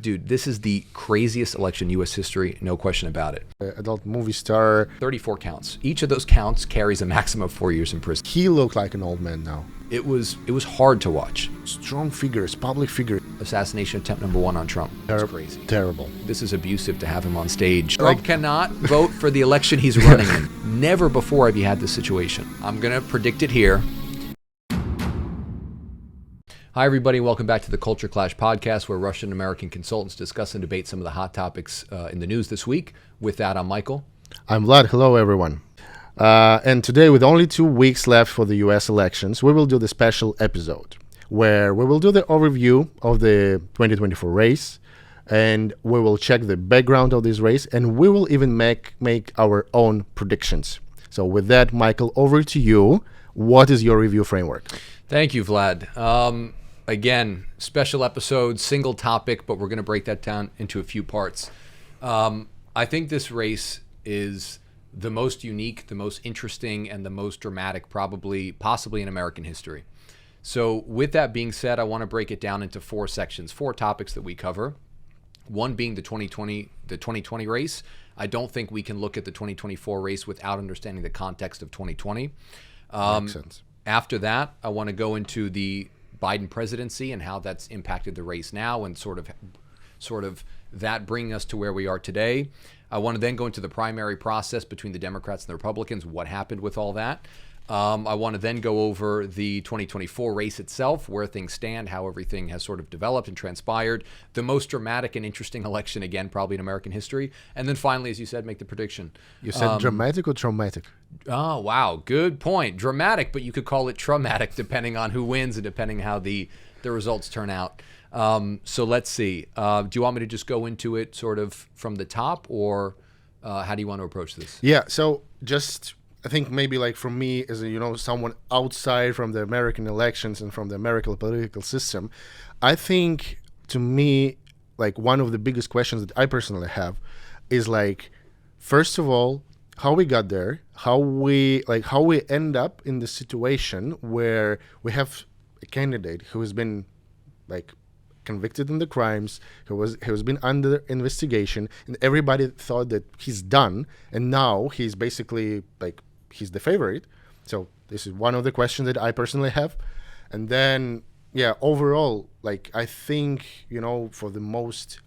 Dude, this is the craziest election in U.S. history, no question about it. Adult movie star. 34 counts. Each of those counts carries a maximum of 4 years in prison. He looked like an old man now. It was hard to watch. Strong figures, public figure. Assassination attempt number 1 on Trump. That's crazy. Terrible. This is abusive to have him on stage. Trump cannot vote for the election he's running in. Never before have you had this situation. I'm going to predict it here. Hi, everybody. Welcome back to the Culture Clash podcast, where Russian American consultants discuss and debate some of the hot topics in the news this week. With that, I'm Michael. I'm Vlad. Hello, everyone. And today, with only 2 weeks left for the U.S. elections, we will do the special episode where we will do the overview of the 2024 race, and we will check the background of this race, and we will even make our own predictions. So with that, Michael, over to you. What is your review framework? Thank you, Vlad. Again, special episode, single topic, but we're going to break that down into a few parts. I think this race is the most unique, the most interesting, and the most dramatic, possibly in American history. So with that being said, I want to break it down into 4 sections, 4 topics that we cover. One being the 2020 race. I don't think we can look at the 2024 race without understanding the context of 2020. Makes sense. After that, I want to go into the Biden presidency and how that's impacted the race now, and sort of that bringing us to where we are today. I want to then go into the primary process between the Democrats and the Republicans, what happened with all that. I want to then go over the 2024 race itself, where things stand, how everything has sort of developed and transpired. The most dramatic and interesting election, again, probably in American history. And then finally, as you said, make the prediction. You said dramatic or traumatic? Oh, wow. Good point. Dramatic, but you could call it traumatic depending on who wins and depending how the results turn out. So let's see. Do you want me to just go into it sort of from the top, or how do you want to approach this? Yeah, so just... I think maybe like from me as someone outside from the American elections and from the American political system, I think to me, like one of the biggest questions that I personally have is like, first of all, how we got there, how we end up in the situation where we have a candidate who has been like convicted in the crimes, who has been under investigation, and everybody thought that he's done, and now he's basically like, he's the favorite. So this is one of the questions that I personally have. And then, yeah, overall, like I think, for the most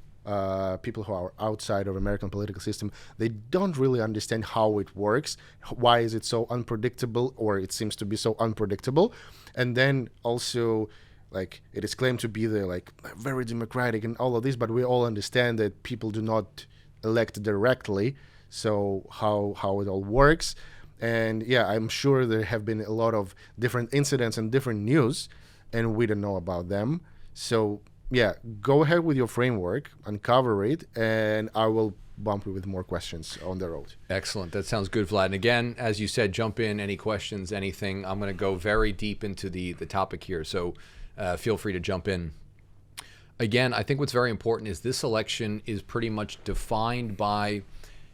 people who are outside of American political system, they don't really understand how it works. Why is it so unpredictable, or it seems to be so unpredictable? And then also, like, it is claimed to be very democratic and all of this, but we all understand that people do not elect directly. So how it all works. And yeah, I'm sure there have been a lot of different incidents and different news, and we don't know about them. So yeah, go ahead with your framework, uncover it, and I will bump you with more questions on the road. Excellent. That sounds good, Vlad. And again, as you said, jump in, any questions, anything. I'm going to go very deep into the topic here, so feel free to jump in. Again, I think what's very important is this election is pretty much defined by...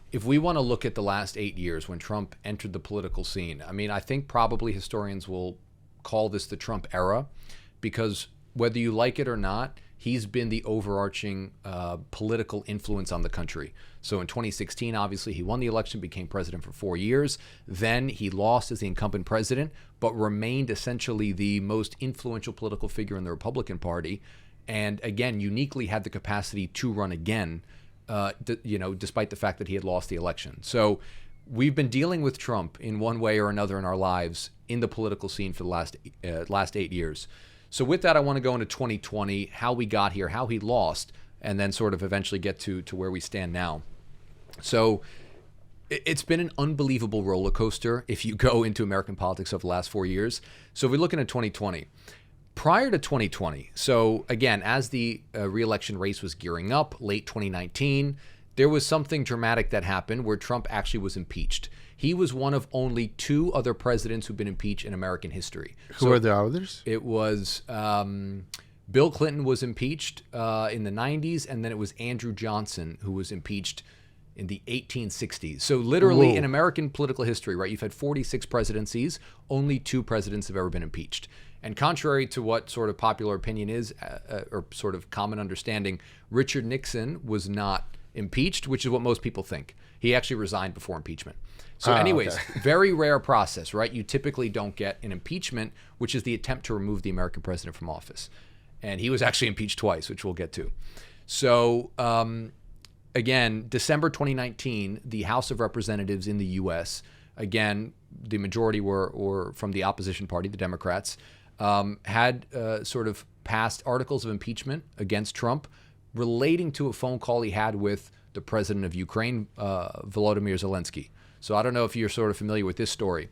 If we want to look at the last 8 years when Trump entered the political scene, I mean, I think probably historians will call this the Trump era, because whether you like it or not, he's been the overarching political influence on the country. So in 2016, obviously, he won the election, became president for 4 years. Then he lost as the incumbent president, but remained essentially the most influential political figure in the Republican Party. And again, uniquely had the capacity to run again, despite the fact that he had lost the election. So we've been dealing with Trump in one way or another in our lives in the political scene for the last 8 years. So with that, I want to go into 2020, how we got here, how he lost, and then sort of eventually get to where we stand now. So it's been an unbelievable roller coaster if you go into American politics over the last 4 years. So if we're looking at 2020, prior to 2020, so again, as the re-election race was gearing up, late 2019, there was something dramatic that happened where Trump actually was impeached. He was one of only 2 other presidents who've been impeached in American history. Who are the others? It was Bill Clinton was impeached in the 90s, and then it was Andrew Johnson who was impeached in the 1860s. So literally in American political history, right, you've had 46 presidencies, only 2 presidents have ever been impeached. And contrary to what sort of popular opinion is, or sort of common understanding, Richard Nixon was not impeached, which is what most people think. He actually resigned before impeachment. So anyways, okay. very rare process, right? You typically don't get an impeachment, which is the attempt to remove the American president from office. And he was actually impeached twice, which we'll get to. So again, December 2019, the House of Representatives in the U.S., again, the majority were from the opposition party, the Democrats, had sort of passed articles of impeachment against Trump relating to a phone call he had with the president of Ukraine, Volodymyr Zelensky. So I don't know if you're sort of familiar with this story.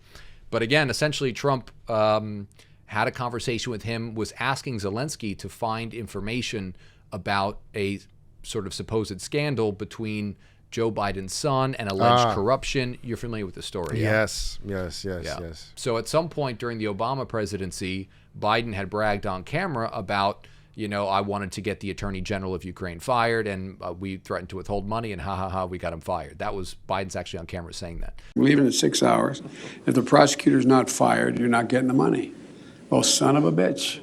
But again, essentially Trump had a conversation with him, was asking Zelensky to find information about a sort of supposed scandal between Joe Biden's son and alleged corruption. You're familiar with the story, yeah? Yes. So at some point during the Obama presidency, Biden had bragged on camera about, I wanted to get the attorney general of Ukraine fired, and we threatened to withhold money, and we got him fired. That was Biden's actually on camera saying that. We're leaving in 6 hours. If the prosecutor's not fired, you're not getting the money. Well, son of a bitch.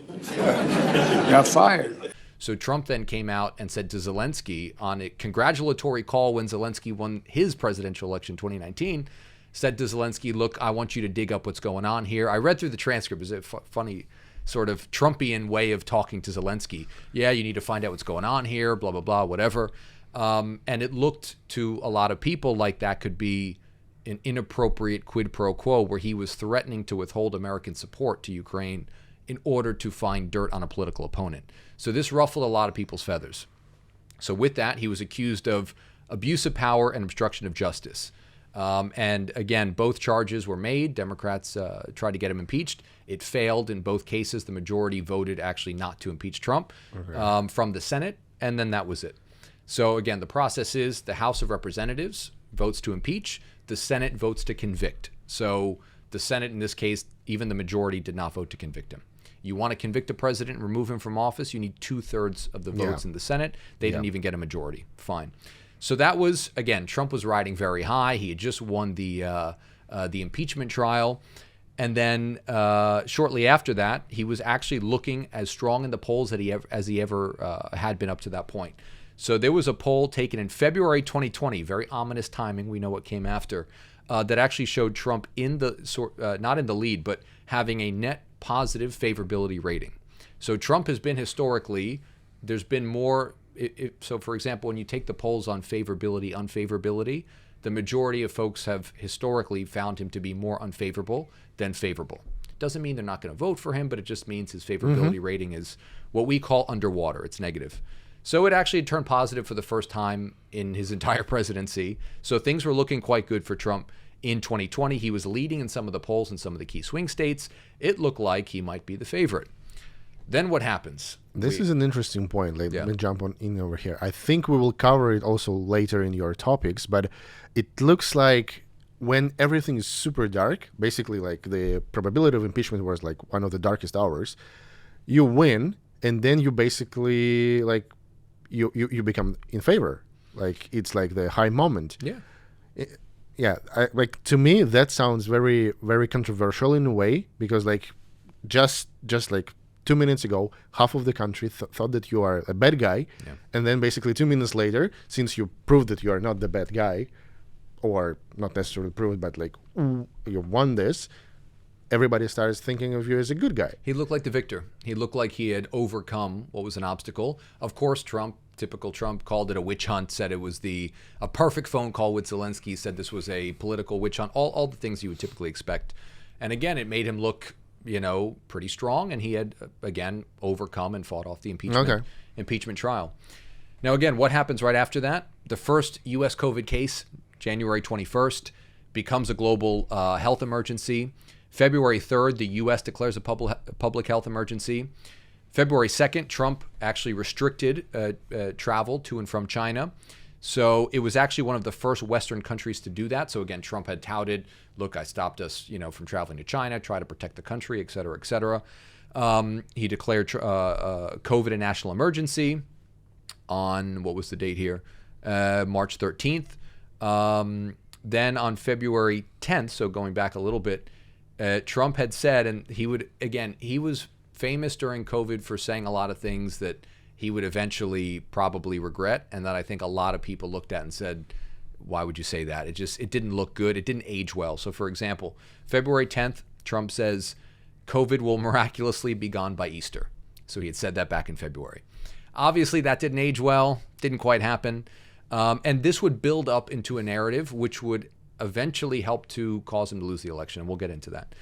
Got fired. So Trump then came out and said to Zelensky on a congratulatory call when Zelensky won his presidential election in 2019, said to Zelensky, look, I want you to dig up what's going on here. I read through the transcript. It's a funny sort of Trumpian way of talking to Zelensky. Yeah, you need to find out what's going on here, blah, blah, blah, whatever. And it looked to a lot of people like that could be an inappropriate quid pro quo where he was threatening to withhold American support to Ukraine in order to find dirt on a political opponent. So this ruffled a lot of people's feathers. So with that, he was accused of abuse of power and obstruction of justice. And again, both charges were made. Democrats tried to get him impeached. It failed in both cases. The majority voted actually not to impeach Trump from the Senate, and then that was it. So again, the process is the House of Representatives votes to impeach. The Senate votes to convict. So the Senate, in this case, even the majority did not vote to convict him. You want to convict a president and remove him from office, you need 2/3 of the votes in the Senate. They didn't even get a majority. Fine. So that was, again, Trump was riding very high. He had just won the impeachment trial. And then shortly after that, he was actually looking as strong in the polls as he ever had been up to that point. So there was a poll taken in February 2020, very ominous timing. We know what came after, that actually showed Trump in the not in the lead, but having a net positive favorability rating. So Trump has been historically, there's been more. So, for example, when you take the polls on favorability, unfavorability, the majority of folks have historically found him to be more unfavorable than favorable. Doesn't mean they're not going to vote for him, but it just means his favorability rating is what we call underwater. It's negative. So it actually turned positive for the first time in his entire presidency. So things were looking quite good for Trump. In 2020, he was leading in some of the polls in some of the key swing states. It looked like he might be the favorite. Then what happens? This is an interesting point. Let me jump in over here. I think we will cover it also later in your topics, but it looks like when everything is super dark, basically like the probability of impeachment was like one of the darkest hours, you win, and then you basically like you become in favor. Like it's like the high moment. Yeah. Like to me that sounds very, very controversial in a way, because like just like 2 minutes ago, half of the country thought that you are a bad guy. And then basically 2 minutes later, since you proved that you are not the bad guy, or not necessarily proved, but like you won this, everybody starts thinking of you as a good guy. He looked like the victor. He looked like he had overcome what was an obstacle. Of course, Trump, typical Trump, called it a witch hunt, said it was a perfect phone call with Zelensky, said this was a political witch hunt, all the things you would typically expect. And again, it made him look, pretty strong, and he had, again, overcome and fought off the impeachment trial. Now, again, what happens right after that? The first U.S. COVID case, January 21st, becomes a global health emergency. February 3rd, the U.S. declares a public health emergency. February 2nd, Trump actually restricted travel to and from China. So it was actually one of the first Western countries to do that. So again, Trump had touted, look, I stopped us, from traveling to China, try to protect the country, et cetera, et cetera. He declared COVID a national emergency on, what was the date here? March 13th. Then on February 10th, so going back a little bit, Trump had said, and he was famous during COVID for saying a lot of things that he would eventually probably regret, and that I think a lot of people looked at and said, why would you say that? It didn't look good. It didn't age well. So for example, February 10th, Trump says COVID will miraculously be gone by Easter. So he had said that back in February. Obviously that didn't age well, didn't quite happen. And this would build up into a narrative which would eventually help to cause him to lose the election. And we'll get into that.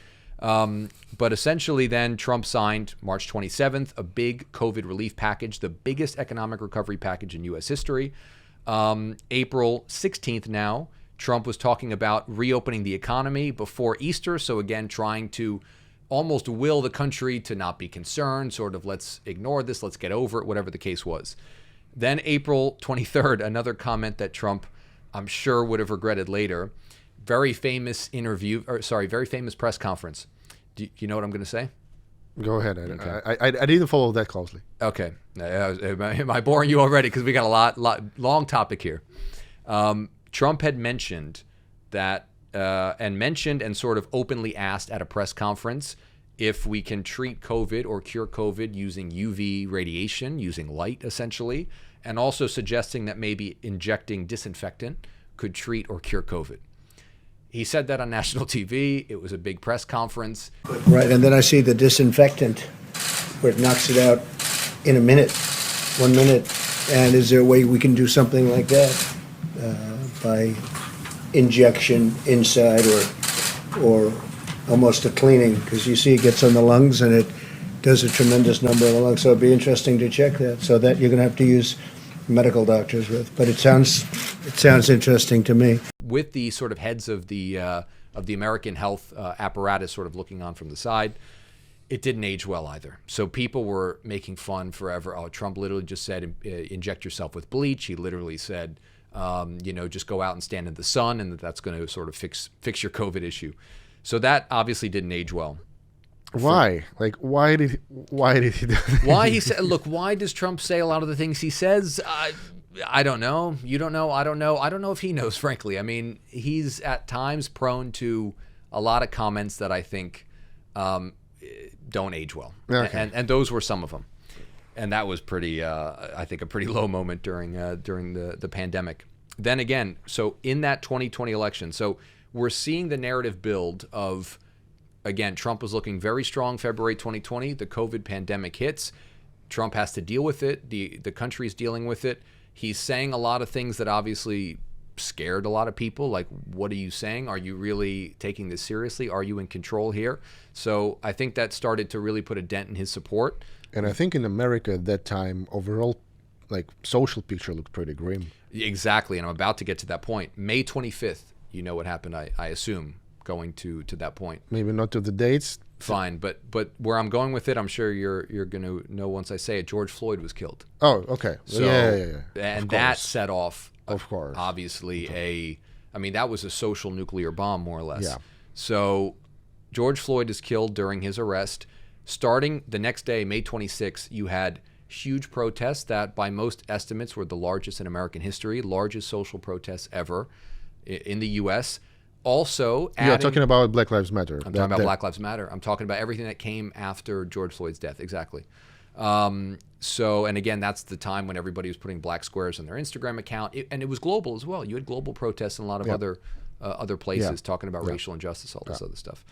But essentially then Trump signed March 27th, a big COVID relief package, the biggest economic recovery package in U.S. history. April 16th now, Trump was talking about reopening the economy before Easter. So again, trying to almost will the country to not be concerned, sort of let's ignore this, let's get over it, whatever the case was. Then April 23rd, another comment that Trump, I'm sure, would have regretted later. Very famous press conference. Do you know what I'm going to say? Go ahead. Okay. I didn't follow that closely. Okay. Am I boring you already? Because we got long topic here. Trump had mentioned that, and sort of openly asked at a press conference if we can treat COVID or cure COVID using UV radiation, using light essentially, and also suggesting that maybe injecting disinfectant could treat or cure COVID. He said that on national TV. It was a big press conference. Right, and then I see the disinfectant where it knocks it out in a minute, 1 minute. And is there a way we can do something like that by injection inside or almost a cleaning? Because you see it gets on the lungs and it does a tremendous number of the lungs. So it'd be interesting to check that. So that you're going to have to use medical doctors with. But it sounds interesting to me. With the sort of heads of the American health apparatus sort of looking on from the side, it didn't age well either. So people were making fun forever. Oh, Trump literally just said, inject yourself with bleach. He literally said, just go out and stand in the sun, and that's going to sort of fix your COVID issue. So that obviously didn't age well. Why? Why did he do that? Why he said? Look, why does Trump say a lot of the things he says? I don't know. You don't know. I don't know. I don't know if he knows, frankly. I mean, he's at times prone to a lot of comments that I think don't age well. Okay. And those were some of them. And that was pretty, I think, a pretty low moment during the pandemic. Then again, so in that 2020 election, so we're seeing the narrative build of, again, Trump was looking very strong February 2020. The COVID pandemic hits. Trump has to deal with it. The country's dealing with it. He's saying a lot of things that obviously scared a lot of people. Like, what are you saying? Are you really taking this seriously? Are you in control here? So I think that started to really put a dent in his support. And I think in America at that time, overall, social picture looked pretty grim. Exactly, and I'm about to get to that point. May 25th, you know what happened, I assume, going to that point. Maybe not to the dates. Fine, but where I'm going with it, I'm sure you're going to know once I say it. George Floyd was killed. Oh, okay. So, yeah. And that set off, of course, obviously that was a social nuclear bomb, more or less. Yeah. So George Floyd is killed during his arrest. Starting the next day, May 26th, you had huge protests that by most estimates were the largest in American history, largest social protests ever in the U.S. Also, you're talking about Black Lives Matter. I'm talking about Black Lives Matter. I'm talking about everything that came after George Floyd's death. Exactly. And again, that's the time when everybody was putting black squares on their Instagram account, and it was global as well. You had global protests in a lot of other places talking about racial injustice, all this other stuff.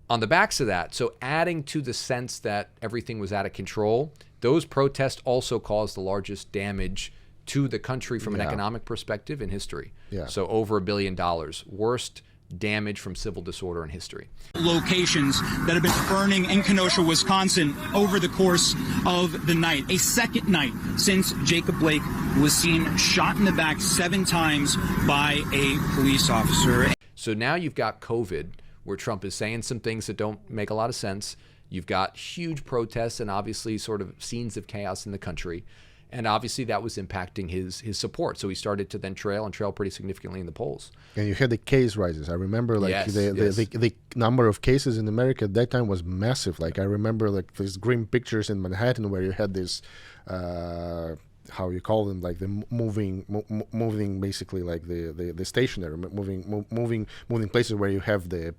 On the backs of that, so adding to the sense that everything was out of control, those protests also caused the largest damage to the country from an economic perspective in history. Yeah. So over $1 billion, worst damage from civil disorder in history. Locations that have been burning in Kenosha, Wisconsin over the course of the night. A second night since Jacob Blake was seen shot in the back 7 times by a police officer. So now you've got COVID, where Trump is saying some things that don't make a lot of sense. You've got huge protests and obviously sort of scenes of chaos in the country. And obviously that was impacting his support. So he started to then trail pretty significantly in the polls. And you had the case rises. I remember the number of cases in America at that time was massive. I remember these grim pictures in Manhattan where you had this, how you call them, the moving basically the stationary, moving places where you have the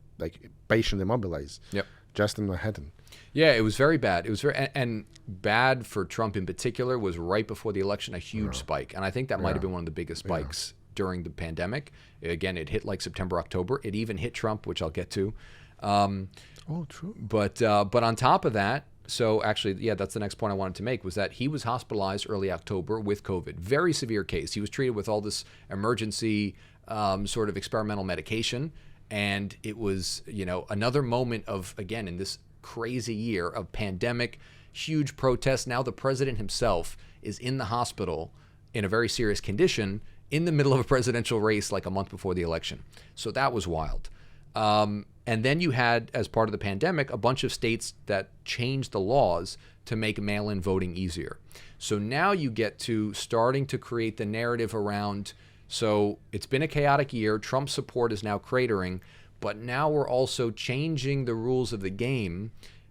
patient immobilized. Yep. just in Manhattan. Yeah, it was very bad. It was very and bad for Trump in particular was right before the election, a huge spike. And I think that might have been one of the biggest spikes during the pandemic. Again, it hit like September, October. It even hit Trump, which I'll get to. True. But on top of that, so actually, yeah, that's the next point I wanted to make, was that he was hospitalized early October with COVID. Very severe case. He was treated with all this emergency sort of experimental medication. And it was, another moment of, again, in this crazy year of pandemic, huge protests. Now the president himself is in the hospital in a very serious condition in the middle of a presidential race like a month before the election. So that was wild. And then you had, as part of the pandemic, a bunch of states that changed the laws to make mail-in voting easier. So now you get to starting to create the narrative around, so it's been a chaotic year, Trump's support is now cratering, but now we're also changing the rules of the game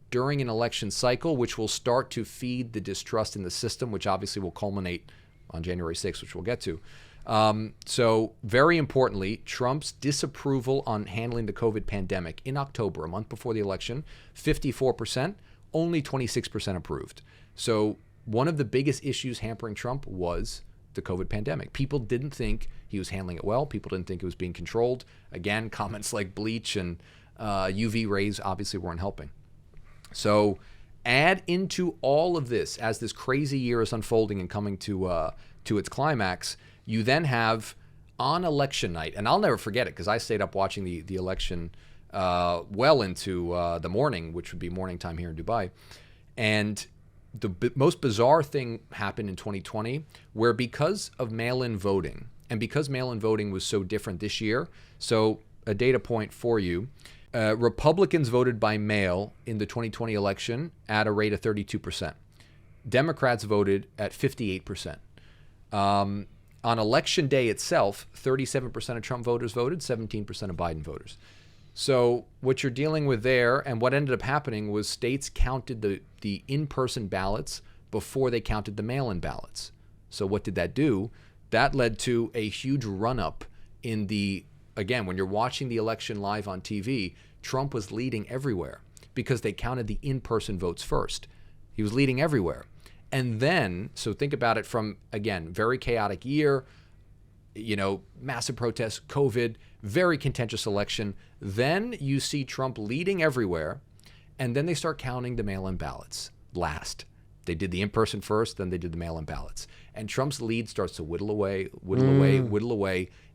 during an election cycle, which will start to feed the distrust in the system, which obviously will culminate on January 6th, which we'll get to. So very importantly, Trump's disapproval on handling the COVID pandemic in October, a month before the election, 54%, only 26% approved. So one of the biggest issues hampering Trump was the COVID pandemic. People didn't think he was handling it well. People didn't think it was being controlled. Again, comments like bleach and UV rays obviously weren't helping. So add into all of this, as this crazy year is unfolding and coming to its climax, you then have on election night, and I'll never forget it because I stayed up watching the election well into the morning, which would be morning time here in Dubai. And the most bizarre thing happened in 2020, where because of mail-in voting, and because mail-in voting was so different this year, so a data point for you, Republicans voted by mail in the 2020 election at a rate of 32%. Democrats voted at 58%. On election day itself, 37% of Trump voters voted, 17% of Biden voters. So what you're dealing with there, and what ended up happening, was states counted the in-person ballots before they counted the mail-in ballots. So what did that do? That led to a huge run-up in the, again, when you're watching the election live on TV, Trump was leading everywhere because they counted the in-person votes first. He was leading everywhere. And then, so think about it from, again, very chaotic year, massive protests, COVID, very contentious election. Then you see Trump leading everywhere, and then they start counting the mail-in ballots last. They did the in-person first, then they did the mail-in ballots. And Trump's lead starts to whittle away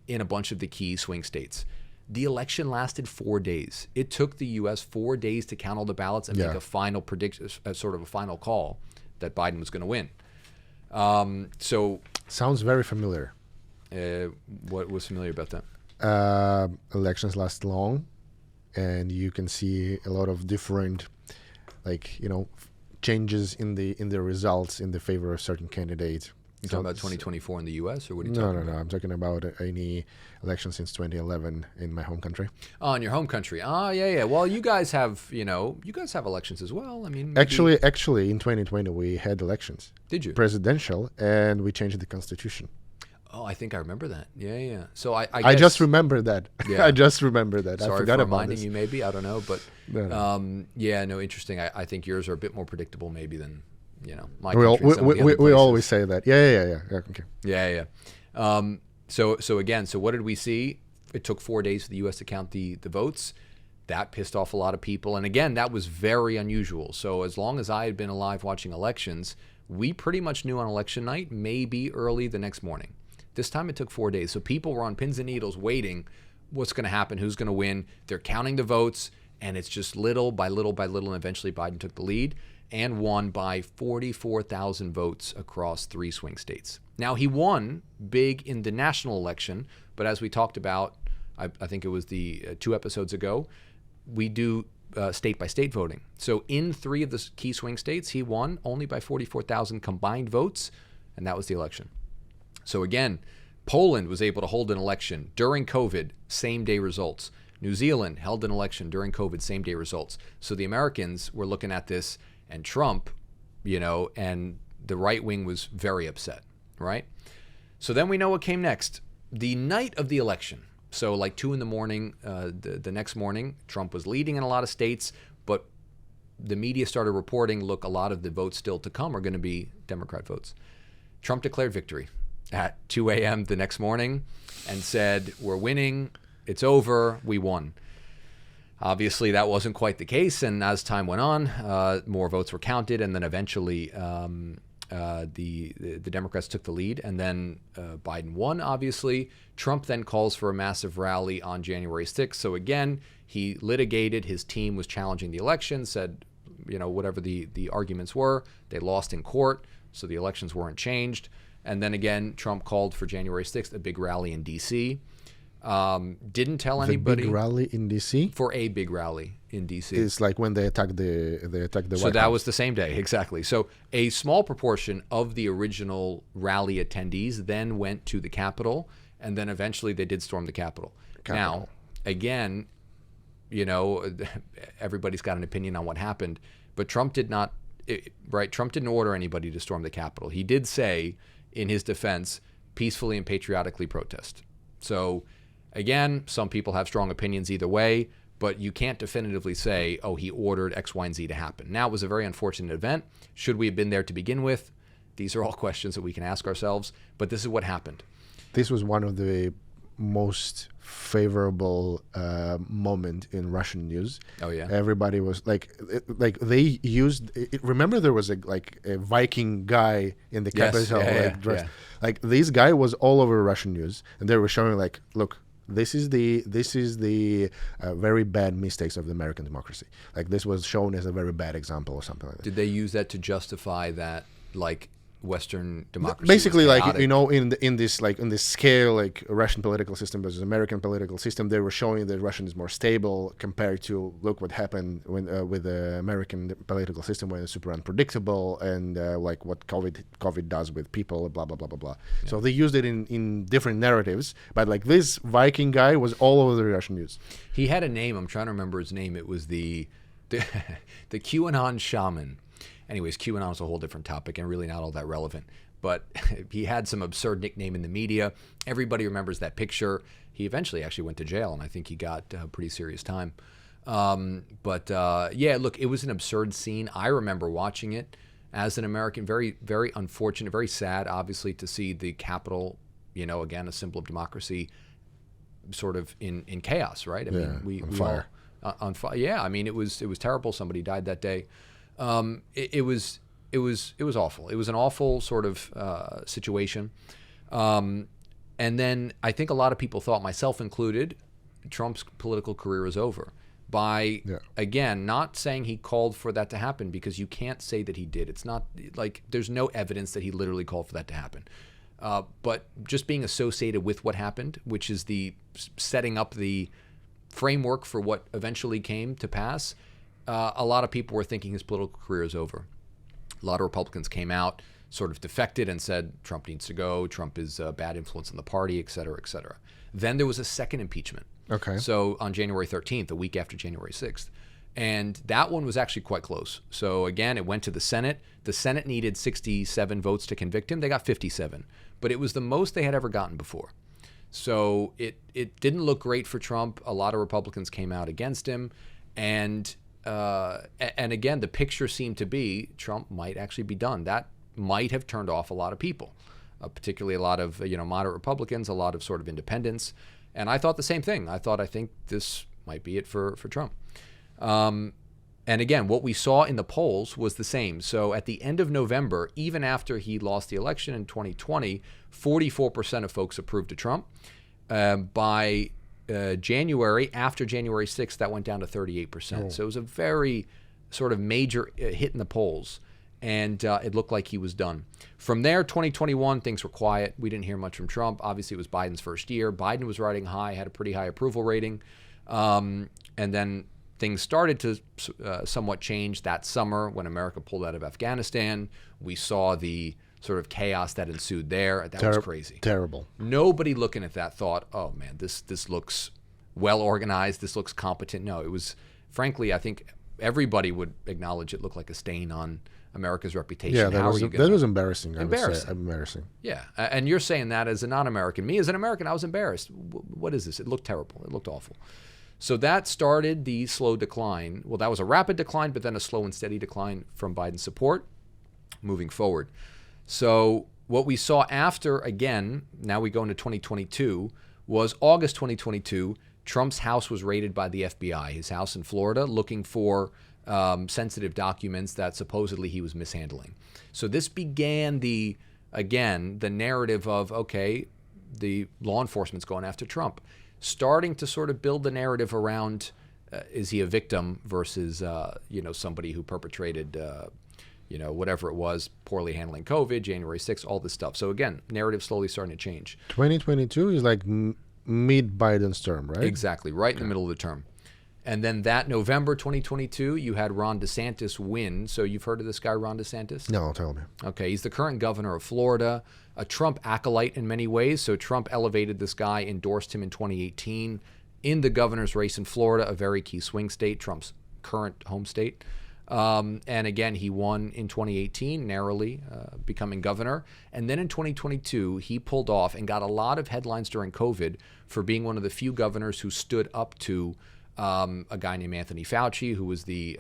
in a bunch of the key swing states. The election lasted 4 days. It took the U.S. 4 days to count all the ballots and make a final prediction, sort of a final call that Biden was going to win. So sounds very familiar. What was familiar about that? Elections last long, and you can see a lot of different, changes in the results in the favor of certain candidates. You talking about 2024 in the U.S. or what are you talking about? No. I'm talking about any election since 2011 in my home country. Oh, in your home country. Oh, yeah. Well, you guys have, elections as well. I mean, actually, in 2020 we had elections. Did you? Presidential, and we changed the constitution. Oh, I think I remember that. Yeah. So I guess, just remember that. Yeah. I just remember that. Sorry I forgot for about reminding this. you, maybe. I don't know, but No. Interesting. I think yours are a bit more predictable, maybe than my we country. always say that. Yeah. Okay. Yeah. So again, what did we see? It took 4 days for the U.S. to count the votes. That pissed off a lot of people. And again, that was very unusual. So as long as I had been alive watching elections, we pretty much knew on election night, maybe early the next morning. This time it took 4 days. So people were on pins and needles waiting. What's going to happen? Who's going to win? They're counting the votes, and it's just little by little by little. And eventually Biden took the lead and won by 44,000 votes across 3 swing states. Now, he won big in the national election, but as we talked about, I think it was the 2 episodes ago, we do state-by-state voting. So in 3 of the key swing states, he won only by 44,000 combined votes, and that was the election. So again, Poland was able to hold an election during COVID, same-day results. New Zealand held an election during COVID, same-day results. So the Americans were looking at this, and Trump, and the right wing was very upset, right? So then we know what came next. The night of the election, so like 2 in the morning, the next morning, Trump was leading in a lot of states, but the media started reporting, look, a lot of the votes still to come are going to be Democrat votes. Trump declared victory at 2 a.m. the next morning and said, we're winning, it's over, we won. Obviously, that wasn't quite the case, and as time went on, more votes were counted, and then eventually the Democrats took the lead, and then Biden won, obviously. Trump then calls for a massive rally on January 6th. So again, he litigated. His team was challenging the election, said, whatever the arguments were, they lost in court, so the elections weren't changed. And then again, Trump called for January 6th, a big rally in D.C. Didn't tell anybody. Big rally in D.C.? For a big rally in D.C. It's like when they attacked the White House. So that was the same day, exactly. So a small proportion of the original rally attendees then went to the Capitol, and then eventually they did storm the Capitol. Now, again, everybody's got an opinion on what happened, but Trump did not, right? Trump didn't order anybody to storm the Capitol. He did say, in his defense, peacefully and patriotically protest. So again, some people have strong opinions either way, but you can't definitively say, oh, he ordered X, Y, and Z to happen. Now, it was a very unfortunate event. Should we have been there to begin with? These are all questions that we can ask ourselves, but this is what happened. This was one of the most favorable moment in Russian news. Oh yeah, everybody was like they used. Remember, there was a Viking guy in the capital, dressed. Like this guy was all over Russian news, and they were showing like, look, this is the very bad mistakes of the American democracy. Like this was shown as a very bad example or something like that. Did they use that to justify that, like, Western democracy? Basically, like, in this scale, like Russian political system versus American political system, they were showing that Russian is more stable compared to, look what happened when with the American political system, when it's super unpredictable, and like what COVID does with people, blah blah blah blah blah. Yeah. So they used it in different narratives, but like this Viking guy was all over the Russian news. He had a name. I'm trying to remember his name. It was the QAnon shaman. Anyways, QAnon is a whole different topic and really not all that relevant. But he had some absurd nickname in the media. Everybody remembers that picture. He eventually actually went to jail, and I think he got a pretty serious time. Yeah, look, it was an absurd scene. I remember watching it as an American. Very, very unfortunate, very sad, obviously, to see the Capitol, again, a symbol of democracy, sort of in chaos, right? I mean, we fire. On fire. Yeah, I mean, it was terrible. Somebody died that day. It was awful. It was an awful sort of situation. And then I think a lot of people thought, myself included, Trump's political career is over by, again, not saying he called for that to happen, because you can't say that he did. It's not like there's no evidence that he literally called for that to happen. But just being associated with what happened, which is the setting up the framework for what eventually came to pass, a lot of people were thinking his political career is over. A lot of Republicans came out, sort of defected, and said Trump needs to go, Trump is a bad influence on the party, et cetera, et cetera. Then there was a second impeachment. Okay. So on January 13th, a week after January 6th. And that one was actually quite close. So again, it went to the Senate. The Senate needed 67 votes to convict him. They got 57. But it was the most they had ever gotten before. So it didn't look great for Trump. A lot of Republicans came out against him. And again, the picture seemed to be Trump might actually be done. That might have turned off a lot of people, particularly a lot of moderate Republicans, a lot of sort of independents. And I thought the same thing. I think this might be it for Trump. And again, what we saw in the polls was the same. So at the end of November, even after he lost the election in 2020, 44% of folks approved of Trump. By January, after January 6th, that went down to 38%. Oh. So it was a very sort of major hit in the polls, and it looked like he was done. From there, 2021, things were quiet. We didn't hear much from Trump. Obviously, it was Biden's first year. Biden was riding high, had a pretty high approval rating. And then things started to somewhat change that summer when America pulled out of Afghanistan. We saw the sort of chaos that ensued there. That was crazy. Terrible. Nobody looking at that thought, oh man, this looks well organized, this looks competent. No, it was, frankly, I think everybody would acknowledge it looked like a stain on America's reputation. Yeah, that was embarrassing. Embarrassing. Yeah, and you're saying that as a non-American. Me as an American, I was embarrassed. What is this? It looked terrible. It looked awful. So that started the slow decline. Well, that was a rapid decline, but then a slow and steady decline from Biden's support moving forward. So what we saw after, again, now we go into 2022, was August 2022, Trump's house was raided by the FBI, his house in Florida, looking for sensitive documents that supposedly he was mishandling. So this began the narrative of, okay, the law enforcement's going after Trump, starting to sort of build the narrative around, is he a victim versus, somebody who perpetrated, whatever it was, poorly handling COVID, January 6th, all this stuff. So again, narrative slowly starting to change. 2022 is like mid-Biden's term, right? Exactly, right in the middle of the term. And then that November 2022, you had Ron DeSantis win. So you've heard of this guy, Ron DeSantis? No, tell me. Okay, he's the current governor of Florida, a Trump acolyte in many ways. So Trump elevated this guy, endorsed him in 2018 in the governor's race in Florida, a very key swing state, Trump's current home state. And again, he won in 2018, narrowly becoming governor. And then in 2022, he pulled off and got a lot of headlines during COVID for being one of the few governors who stood up to a guy named Anthony Fauci, who was the,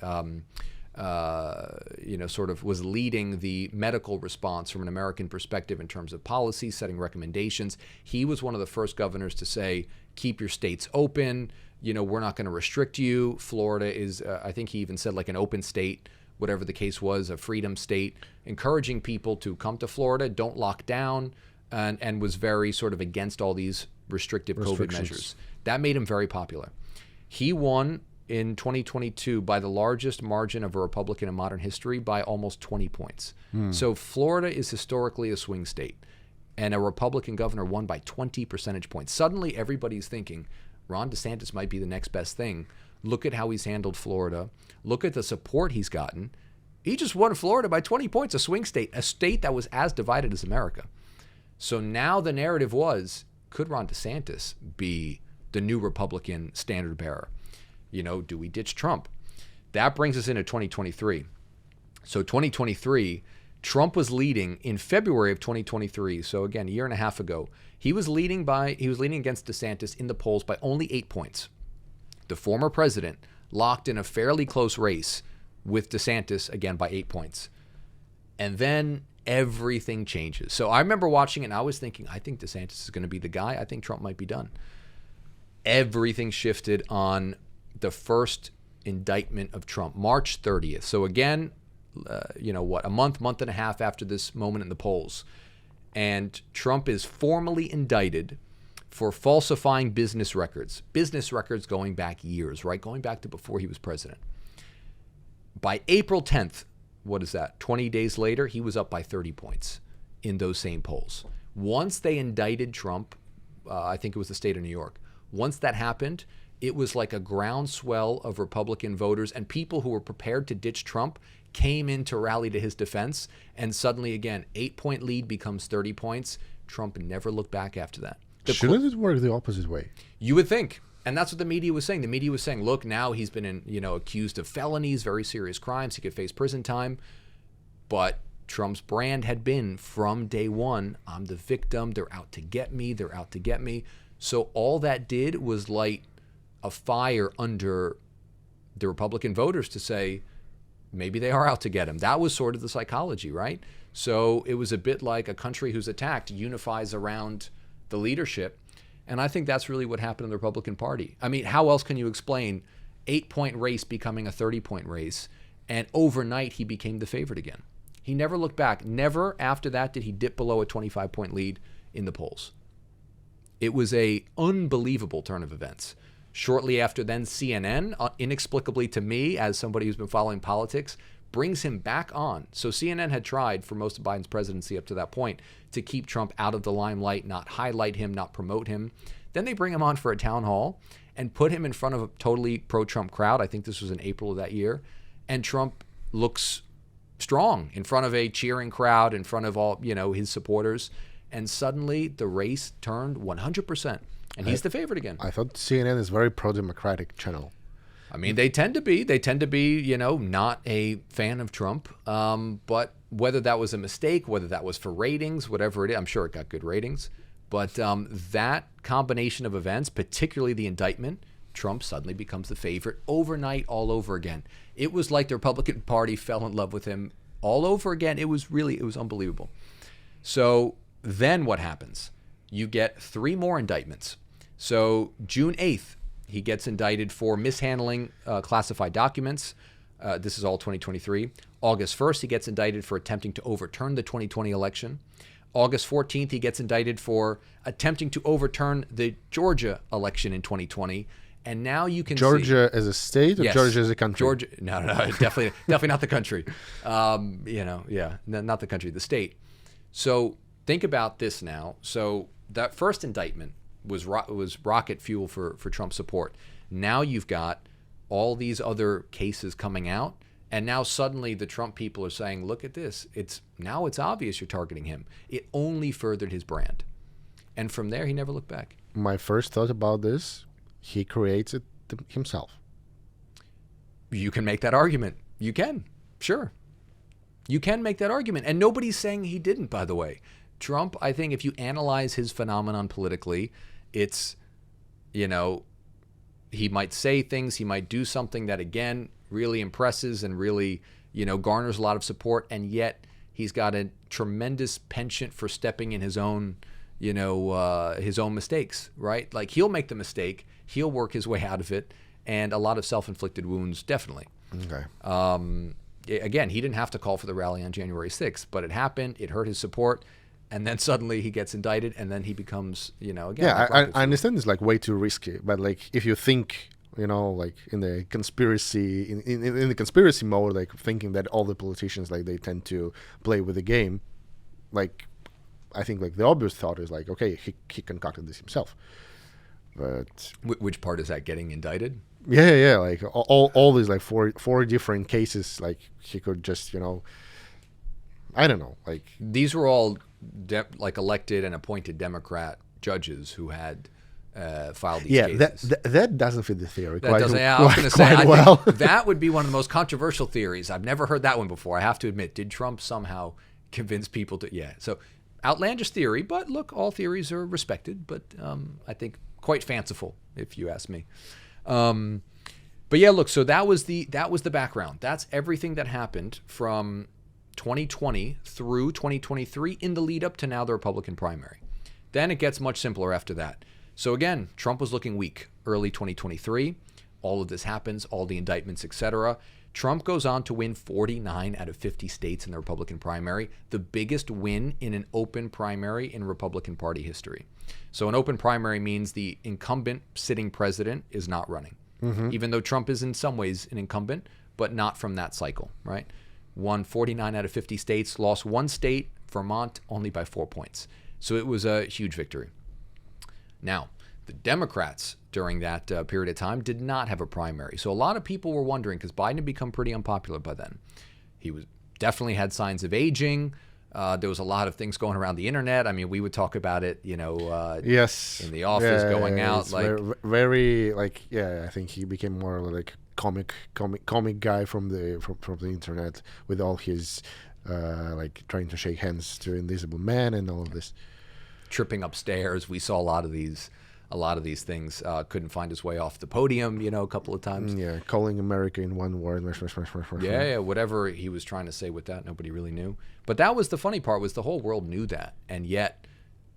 was leading the medical response from an American perspective in terms of policy, setting recommendations. He was one of the first governors to say, keep your states open. We're not going to restrict you. Florida is, I think he even said like an open state, whatever the case was, a freedom state, encouraging people to come to Florida, don't lock down, and was very sort of against all these restrictive COVID measures. That made him very popular. He won in 2022 by the largest margin of a Republican in modern history by almost 20 points. So Florida is historically a swing state, and a Republican governor won by 20 percentage points. Suddenly everybody's thinking, Ron DeSantis might be the next best thing. Look at how he's handled Florida. Look at the support he's gotten. He just won Florida by 20 points, a swing state, a state that was as divided as America. So now the narrative was, could Ron DeSantis be the new Republican standard bearer? Do we ditch Trump? That brings us into 2023. So 2023, Trump was leading in February of 2023. So again, a year and a half ago, he was leading against DeSantis in the polls by only 8 points. The former president locked in a fairly close race with DeSantis, again, by 8 points. And then everything changes. So I remember watching it and I was thinking, I think DeSantis is going to be the guy. I think Trump might be done. Everything shifted on the first indictment of Trump, March 30th. So again, a month and a half after this moment in the polls. And Trump is formally indicted for falsifying business records going back years, right? Going back to before he was president. By April 10th, what is that? 20 days later, he was up by 30 points in those same polls. Once they indicted Trump, I think it was the state of New York. Once that happened, it was like a groundswell of Republican voters, and people who were prepared to ditch Trump came in to rally to his defense. And suddenly, again, 8-point lead becomes 30 points. Trump never looked back after that. Shouldn't it work the opposite way? You would think. And that's what the media was saying. The media was saying, look, now he's been accused of felonies, very serious crimes. He could face prison time. But Trump's brand had been from day one, I'm the victim. They're out to get me. They're out to get me. So all that did was light a fire under the Republican voters to say, maybe they are out to get him. That was sort of the psychology, right? So it was a bit like a country who's attacked unifies around the leadership. And I think that's really what happened in the Republican Party. I mean, how else can you explain 8-point race becoming a 30-point race, and overnight he became the favorite again? He never looked back. Never after that did he dip below a 25-point lead in the polls. It was a unbelievable turn of events. Shortly after then, CNN, inexplicably to me, as somebody who's been following politics, brings him back on. So CNN had tried for most of Biden's presidency up to that point to keep Trump out of the limelight, not highlight him, not promote him. Then they bring him on for a town hall and put him in front of a totally pro-Trump crowd. I think this was in April of that year. And Trump looks strong in front of a cheering crowd, in front of all, his supporters. And suddenly the race turned 100%. And he's the favorite again. I thought CNN is a very pro-democratic channel. I mean, they tend to be. They tend to be, not a fan of Trump. But whether that was a mistake, whether that was for ratings, whatever it is, I'm sure it got good ratings. But that combination of events, particularly the indictment, Trump suddenly becomes the favorite overnight all over again. It was like the Republican Party fell in love with him all over again. It was unbelievable. So then what happens? You get 3 more indictments. So June 8th, he gets indicted for mishandling classified documents. This is all 2023. August 1st, he gets indicted for attempting to overturn the 2020 election. August 14th, he gets indicted for attempting to overturn the Georgia election in 2020. And now you can Georgia as a state or Yes. Georgia as a country? Georgia, no, definitely not the country. Not the country, the state. So think about this now. So that first indictment was rocket fuel for Trump support. Now you've got all these other cases coming out, and now suddenly the Trump people are saying, look at this. It's obvious you're targeting him. It only furthered his brand. And from there, he never looked back. My first thought about this, he creates it himself. You can make that argument. You can. Sure. You can make that argument. And nobody's saying he didn't, by the way. Trump, I think if you analyze his phenomenon politically, it's, he might say things, he might do something that, again, really impresses and really, garners a lot of support. And yet he's got a tremendous penchant for stepping in his own mistakes, right? Like he'll make the mistake, he'll work his way out of it, and a lot of self-inflicted wounds, definitely. Okay. Again, he didn't have to call for the rally on January 6th, but it happened, it hurt his support, and then suddenly he gets indicted, and then he becomes, again. Yeah, like I understand it's like way too risky, but like if you think, like in the conspiracy, in the conspiracy mode, like thinking that all the politicians, like they tend to play with the game, like I think like the obvious thought is like, okay, he concocted this himself. But which part is that, getting indicted? Yeah. Like all these like four different cases, like he could just, I don't know, like these were all elected and appointed Democrat judges who had filed these cases. That doesn't fit the theory. I was going to say, I well. think that would be one of the most controversial theories. I've never heard that one before. I have to admit, did Trump somehow convince people to? Yeah. So outlandish theory, but look, all theories are respected. But I think quite fanciful, if you ask me. But yeah, look. So that was the background. That's everything that happened from 2020 through 2023 in the lead up to now the Republican primary. Then it gets much simpler after that. So again, Trump was looking weak early 2023. All of this happens, all the indictments, etc. Trump goes on to win 49 out of 50 states in the Republican primary, the biggest win in an open primary in Republican Party history. So an open primary means the incumbent sitting president is not running, even though Trump is in some ways an incumbent, but not from that cycle, right? Won 49 out of 50 states, lost one state, Vermont, only by 4 points. So it was a huge victory. Now, the Democrats during that period of time did not have a primary. So a lot of people were wondering, because Biden had become pretty unpopular by then. He definitely had signs of aging. There was a lot of things going around the internet. I mean, we would talk about it, yes, in the office, going out. It's very like, I think he became more like comic guy from the internet with all his like trying to shake hands to Invisible Man and all of this. Tripping upstairs. We saw a lot of these things. Couldn't find his way off the podium, a couple of times. Yeah, calling America in one word. Yeah, whatever he was trying to say with that, nobody really knew. But that was the funny part, was the whole world knew that. And yet,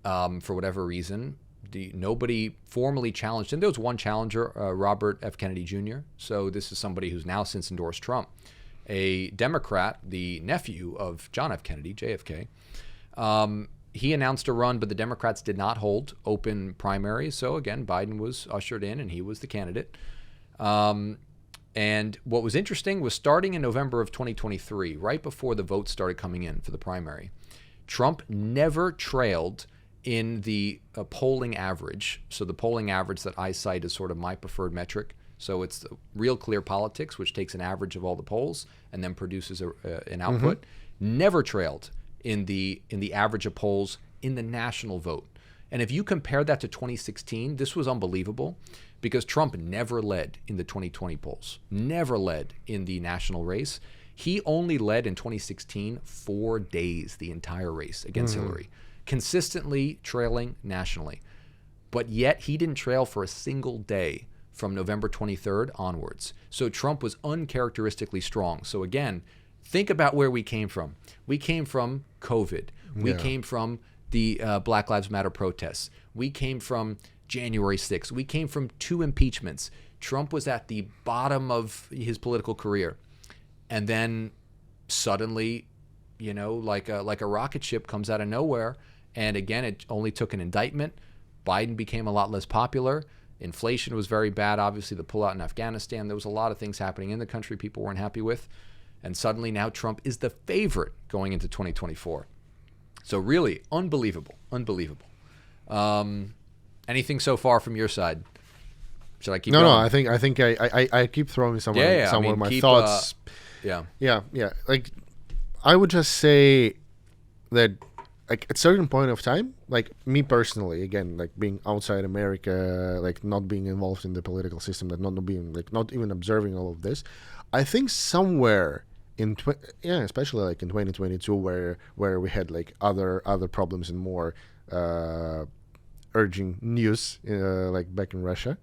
for whatever reason, nobody formally challenged him. There was one challenger, Robert F. Kennedy Jr. So this is somebody who's now since endorsed Trump. A Democrat, the nephew of John F. Kennedy, JFK. He announced a run, but the Democrats did not hold open primaries. So again, Biden was ushered in and he was the candidate. And what was interesting was starting in November of 2023, right before the votes started coming in for the primary, Trump never trailed in the polling average. So the polling average that I cite is sort of my preferred metric. So it's the Real Clear Politics, which takes an average of all the polls and then produces an output. Never trailed in the average of polls in the national vote. And if you compare that to 2016, this was unbelievable, because Trump never led in the 2020 polls, never led in the national race. He only led in 2016 4 days, the entire race against Hillary, consistently trailing nationally. But yet he didn't trail for a single day from November 23rd onwards. So Trump was uncharacteristically strong. So again, think about where we came from. We came from COVID. We came from the Black Lives Matter protests. We came from January 6th. We came from 2 impeachments. Trump was at the bottom of his political career. And then suddenly, like a rocket ship comes out of nowhere. And again, it only took an indictment. Biden became a lot less popular. Inflation was very bad. Obviously, the pullout in Afghanistan. There was a lot of things happening in the country people weren't happy with. And suddenly now Trump is the favorite going into 2024. So really, unbelievable. Anything so far from your side? Should I keep going? No, I think I keep throwing some of my thoughts. Yeah. Like, I would just say that, like, at a certain point of time, like, me personally, again, like, being outside America, like, not being involved in the political system, that not being, like, not even observing all of this, I think somewhere in especially like in 2022, where we had like other problems and more urging news, like back in Russia.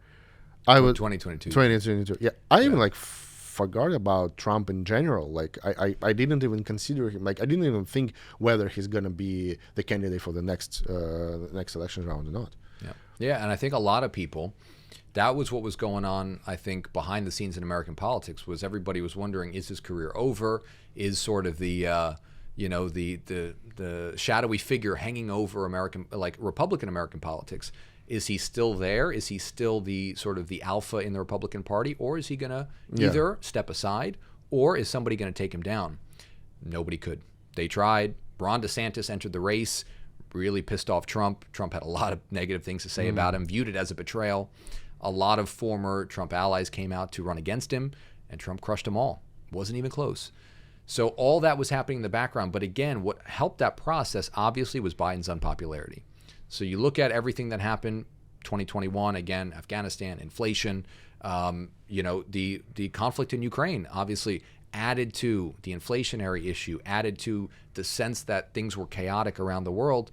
I was 2022. Yeah, I even like forgot about Trump in general. Like I didn't even consider him. Like I didn't even think whether he's gonna be the candidate for the next election round or not. Yeah, and I think a lot of people, that was what was going on, I think, behind the scenes in American politics, was everybody was wondering, is his career over? Is sort of the the shadowy figure hanging over Republican American politics? Is he still there? Is he still the sort of the alpha in the Republican Party? Or is he going to either step aside, or is somebody going to take him down? Nobody could. They tried. Ron DeSantis entered the race, really pissed off Trump. Trump had a lot of negative things to say about him, viewed it as a betrayal. A lot of former Trump allies came out to run against him, and Trump crushed them all. Wasn't even close. So all that was happening in the background. But again, what helped that process, obviously, was Biden's unpopularity. So you look at everything that happened, 2021, again, Afghanistan, inflation, the conflict in Ukraine, obviously, added to the inflationary issue, added to the sense that things were chaotic around the world.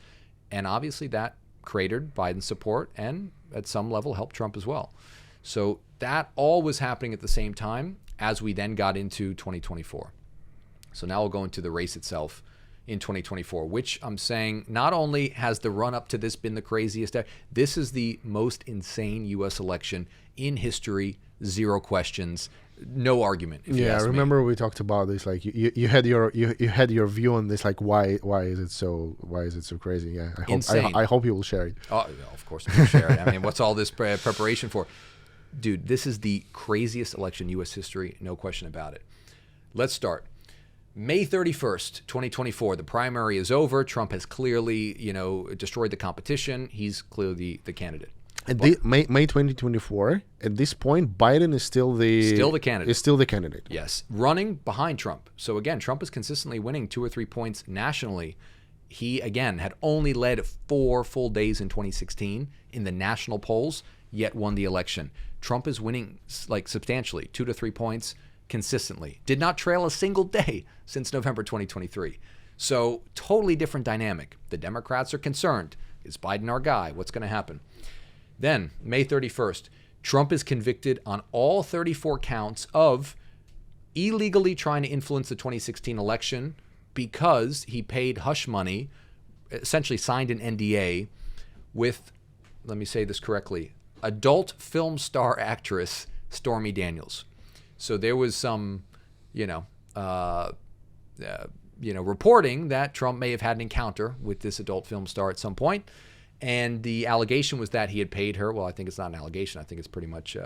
And obviously that cratered Biden's support and at some level helped Trump as well. So that all was happening at the same time as we then got into 2024. So now we'll go into the race itself in 2024, which I'm saying not only has the run up to this been the craziest, this is the most insane U.S. election in history, 0 questions, no argument. If you I ask remember me. we talked about this. Like you had your view on this. Like why is it so crazy? Yeah, I hope you will share it. Oh, of course I'm going to share it. I mean, what's all this preparation for? Dude, this is the craziest election in U.S. history, no question about it. Let's start. May 31st, 2024, the primary is over. Trump has clearly, destroyed the competition. He's clearly the candidate. At May 2024, at this point, Biden is still the candidate. Is still the candidate. Yes, running behind Trump. So again, Trump is consistently winning 2 or 3 points nationally. He, again, had only led 4 full days in 2016 in the national polls, yet won the election. Trump is winning like substantially, 2 to 3 points consistently. Did not trail a single day since November 2023. So totally different dynamic. The Democrats are concerned. Is Biden our guy? What's going to happen? Then, May 31st, Trump is convicted on all 34 counts of illegally trying to influence the 2016 election because he paid hush money, essentially signed an NDA with, let me say this correctly, adult film star actress Stormy Daniels. So there was some, reporting that Trump may have had an encounter with this adult film star at some point. And the allegation was that he had paid her. Well, I think it's not an allegation. I think it's pretty much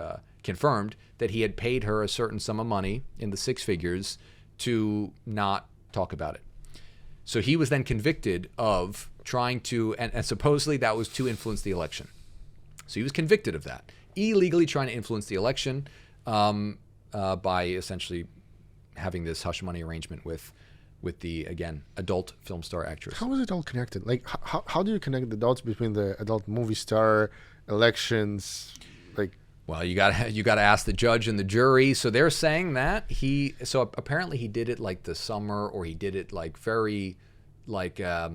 confirmed that he had paid her a certain sum of money in the 6 figures to not talk about it. So he was then convicted of trying to, and supposedly that was to influence the election. So he was convicted of that, illegally trying to influence the election by essentially having this hush money arrangement with the, again, adult film star actress. How is it all connected? Like, how do you connect the dots between the adult movie star, elections, like? Well, you gotta ask the judge and the jury. So they're saying that apparently he did it like the summer, or he did it like very, like, I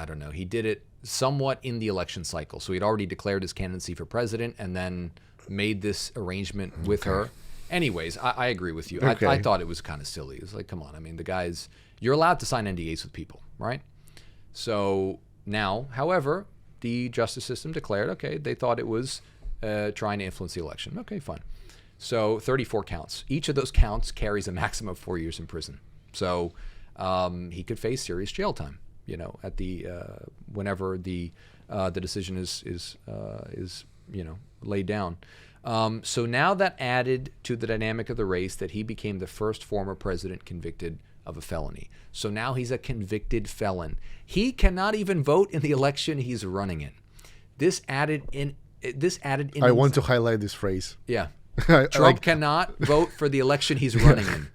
don't know. He did it somewhat in the election cycle. So he'd already declared his candidacy for president, and then made this arrangement with her. Anyways, I agree with you. Okay. I thought it was kind of silly. It was like, come on. I mean, the guys, you're allowed to sign NDAs with people, right? So now, however, the justice system declared, okay, they thought it was trying to influence the election. Okay, fine. So 34 counts. Each of those counts carries a maximum of 4 years in prison. So he could face serious jail time, at the whenever the decision is laid down. So now that added to the dynamic of the race that he became the first former president convicted of a felony. So now he's a convicted felon. He cannot even vote in the election he's running in. This added in. I want to highlight this phrase. Yeah. I Trump cannot vote for the election he's running in.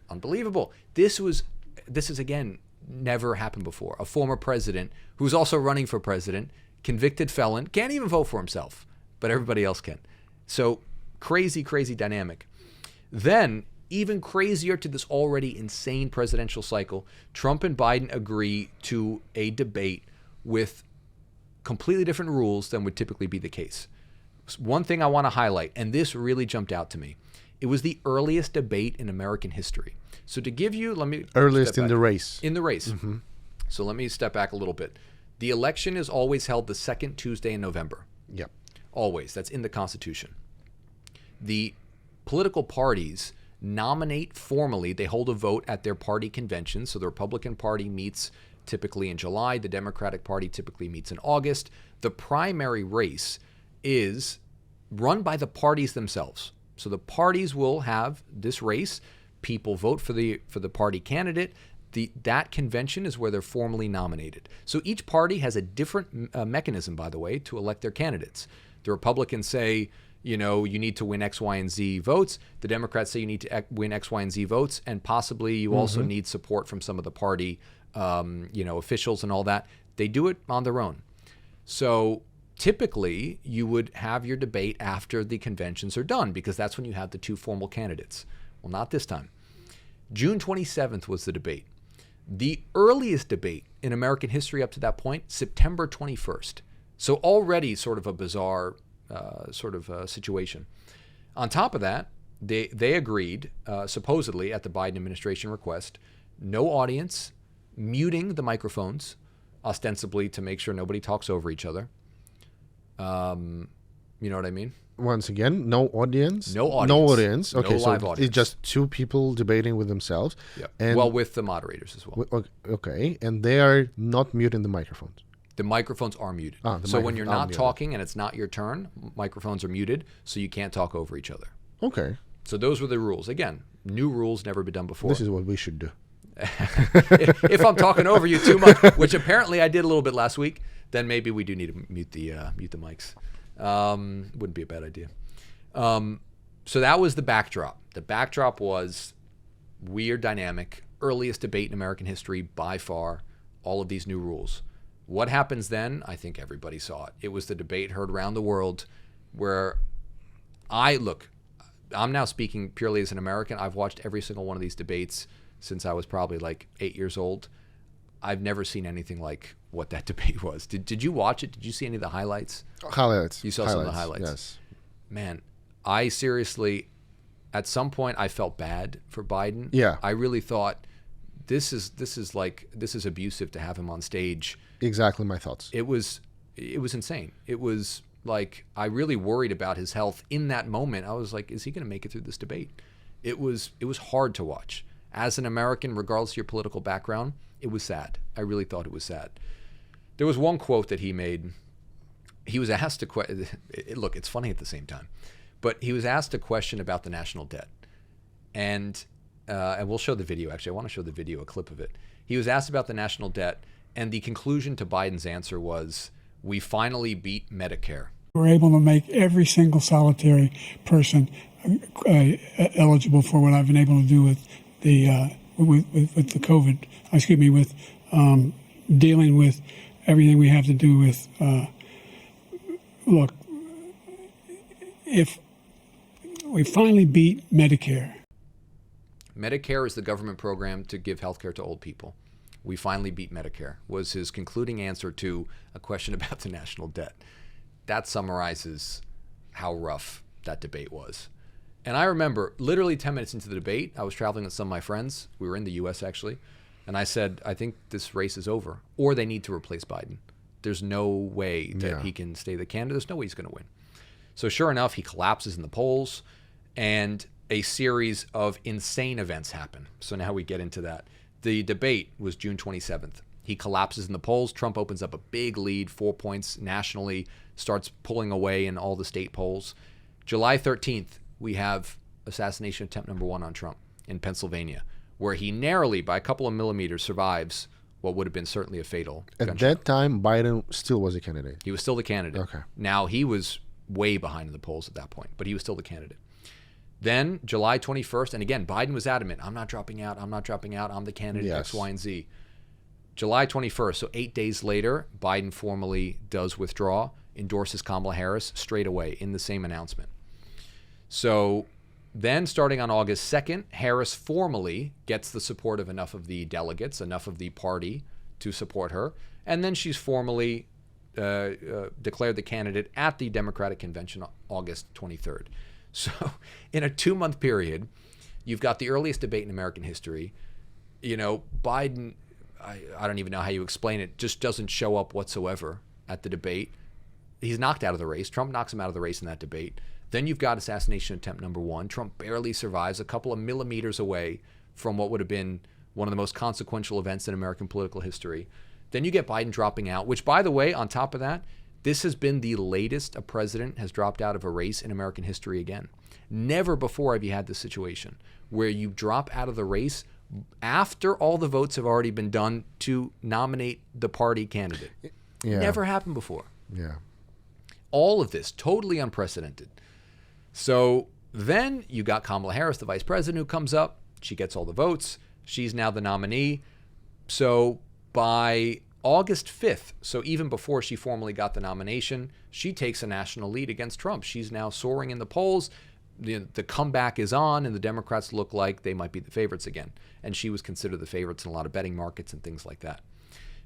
Unbelievable. This is again never happened before. A former president who's also running for president, convicted felon, can't even vote for himself, but everybody else can. So crazy dynamic. Then, even crazier to this already insane presidential cycle, Trump and Biden agree to a debate with completely different rules than would typically be the case. One thing I want to highlight, and this really jumped out to me, it was the earliest debate in American history. So to give you, earliest in the race. In the race. Mm-hmm. So let me step back a little bit. The election is always held the second Tuesday in November. Yep. Always. That's in the Constitution. The political parties nominate formally. They hold a vote at their party convention. So the Republican Party meets typically in July. The Democratic Party typically meets in August. The primary race is run by the parties themselves. So the parties will have this race. People vote for the party candidate. That convention is where they're formally nominated. So each party has a different mechanism, by the way, to elect their candidates. The Republicans say, you need to win X, Y, and Z votes. The Democrats say you need to win X, Y, and Z votes, and possibly you also need support from some of the party, officials and all that. They do it on their own. So typically, you would have your debate after the conventions are done because that's when you have the two formal candidates. Well, not this time. June 27th was the debate. The earliest debate in American history up to that point, September 21st. So already sort of a bizarre situation. On top of that, they agreed, supposedly at the Biden administration request, no audience, muting the microphones, ostensibly to make sure nobody talks over each other. You know what I mean? Once again, no audience. No audience. No audience. Okay, No so live audience. it's just two people debating with themselves. Yeah. And Well, with the moderators as well. Okay, and they are not muting the microphones. The microphones are muted. The So when you're microphones are not muted. talking and it's not your turn, microphones are muted, so you can't talk over each other. Okay, So those were the rules. Again, new rules, never been done before. this is what we should do. If I'm talking over you too much, which apparently I did a little bit last week, then maybe we do need to mute the mics. Wouldn't be a bad idea. So that was the backdrop. The backdrop was weird dynamic, earliest debate in American history by far, all of these new rules. What happens then? I think everybody saw it. It was the debate heard around the world where I'm now speaking purely as an American. I've watched every single one of these debates since I was probably like 8 years old. I've never seen anything like what that debate was. Did you watch it? Did you see any of the highlights? Highlights. You saw some of the highlights. Yes. Man, I seriously, at some point, I felt bad for Biden. Yeah. I really thought this is abusive to have him on stage. Exactly my thoughts. It was insane. It was like I really worried about his health in that moment. I was like, is he going to make it through this debate? It was hard to watch. As an American, regardless of your political background, it was sad. I really thought it was sad. There was one quote that he made. He was asked a question. Look, it's funny at the same time, but he was asked a question about the national debt, and we'll show the video. Actually, I want to show the video, a clip of it. He was asked about the national debt, and the conclusion to Biden's answer was, "We finally beat Medicare." We're able to make every single solitary person eligible for what I've been able to do with the with the COVID. With dealing with everything we have to do with. Look, if we finally beat Medicare. Medicare is the government program to give health care to old people. We finally beat Medicare, was his concluding answer to a question about the national debt. That summarizes how rough that debate was. And I remember literally 10 minutes into the debate, I was traveling with some of my friends. We were in the U.S. actually. And I said, I think this race is over, or they need to replace Biden. There's no way that he can stay the candidate. There's no way he's going to win. So sure enough, he collapses in the polls, and a series of insane events happen. So now we get into that. The debate was June 27th. He collapses in the polls. Trump opens up a big lead, 4 points nationally, starts pulling away in all the state polls. July 13th, we have assassination attempt number 1 on Trump in Pennsylvania, where he narrowly, by a couple of millimeters, survives what would have been certainly a fatal At that time, Biden still was a candidate. He was still the candidate. Okay. Now, he was way behind in the polls at that point, but he was still the candidate. Then, July 21st, and again, Biden was adamant, I'm not dropping out, I'm the candidate, Yes. X, Y, and Z. July 21st, so 8 days later, Biden formally does withdraw, endorses Kamala Harris straight away in the same announcement. So then, starting on August 2nd, Harris formally gets the support of enough of the delegates, enough of the party to support her, and then she's formally declared the candidate at the Democratic Convention August 23rd. So in a 2-month period, you've got the earliest debate in American history. You know, Biden, I don't even know how you explain it, just doesn't show up whatsoever at the debate. He's knocked out of the race. Trump knocks him out of the race in that debate. Then you've got assassination attempt number 1. Trump barely survives, a couple of millimeters away from what would have been one of the most consequential events in American political history. Then you get Biden dropping out, which, by the way, on top of that, this has been the latest a president has dropped out of a race in American history again. Never before have you had this situation where you drop out of the race after all the votes have already been done to nominate the party candidate. Yeah. Never happened before. Yeah. All of this, totally unprecedented. So then you got Kamala Harris, the vice president, who comes up. She gets all the votes. She's now the nominee. So by August 5th, so even before she formally got the nomination, she takes a national lead against Trump. She's now soaring in the polls. The comeback is on, and the Democrats look like they might be the favorites again. And she was considered the favorites in a lot of betting markets and things like that.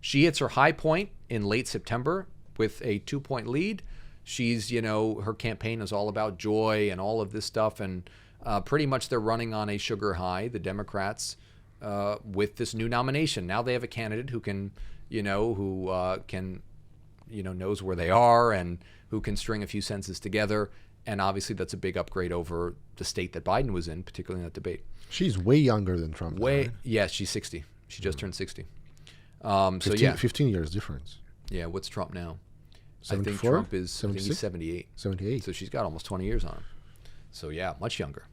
She hits her high point in late September with a 2-point lead. She's, her campaign is all about joy and all of this stuff. And pretty much they're running on a sugar high, the Democrats, with this new nomination. Now they have a candidate who can, knows where they are and who can string a few sentences together. And obviously that's a big upgrade over the state that Biden was in, particularly in that debate. She's way younger than Trump. Right? Yes, she's 60. She just turned 60. 15 years difference. Yeah, what's Trump now? 74? I think Trump is 76? I think he's 78. 78. So she's got almost 20 years on him. So yeah, much younger.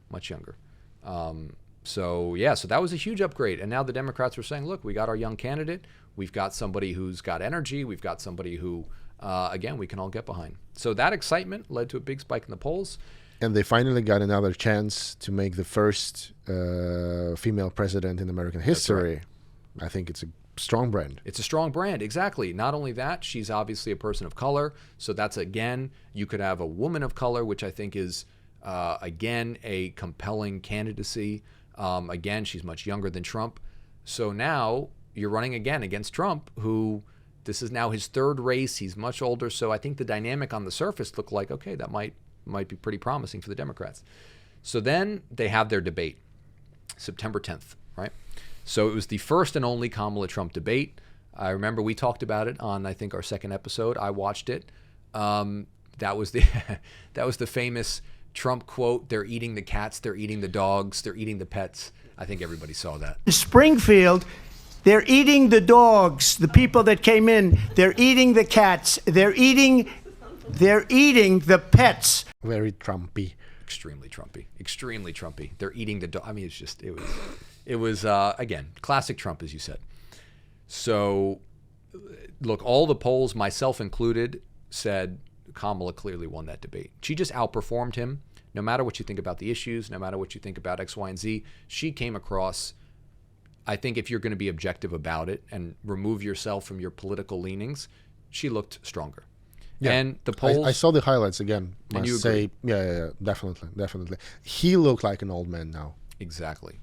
So that was a huge upgrade. And now the Democrats were saying, look, we got our young candidate. We've got somebody who's got energy. We've got somebody who, again, we can all get behind. So that excitement led to a big spike in the polls. And they finally got another chance to make the first female president in American history. Right. I think it's a strong brand. It's a strong brand, exactly. Not only that, she's obviously a person of color. So that's, again, you could have a woman of color, which I think is, again, a compelling candidacy. Again, she's much younger than Trump. So now you're running again against Trump, who this is now his third race. He's much older. So I think the dynamic on the surface looked like, okay, that might be pretty promising for the Democrats. So then they have their debate, September 10th, right? So it was the first and only Kamala Trump debate. I remember we talked about it on, I think, our second episode. I watched it. That was the famous Trump quote, "They're eating the cats, they're eating the dogs, they're eating the pets." I think everybody saw that. Springfield, they're eating the dogs, the people that came in. They're eating the cats. They're eating the pets. Very Trumpy. Extremely Trumpy. They're eating the dog. I mean, it was again, classic Trump, as you said. So, look, all the polls, myself included, said Kamala clearly won that debate. She just outperformed him. No matter what you think about the issues, no matter what you think about X, Y, and Z, she came across, I think if you're going to be objective about it and remove yourself from your political leanings, she looked stronger. Yeah. And the polls... I saw the highlights again. And you say, yeah, definitely. He looked like an old man now. Exactly.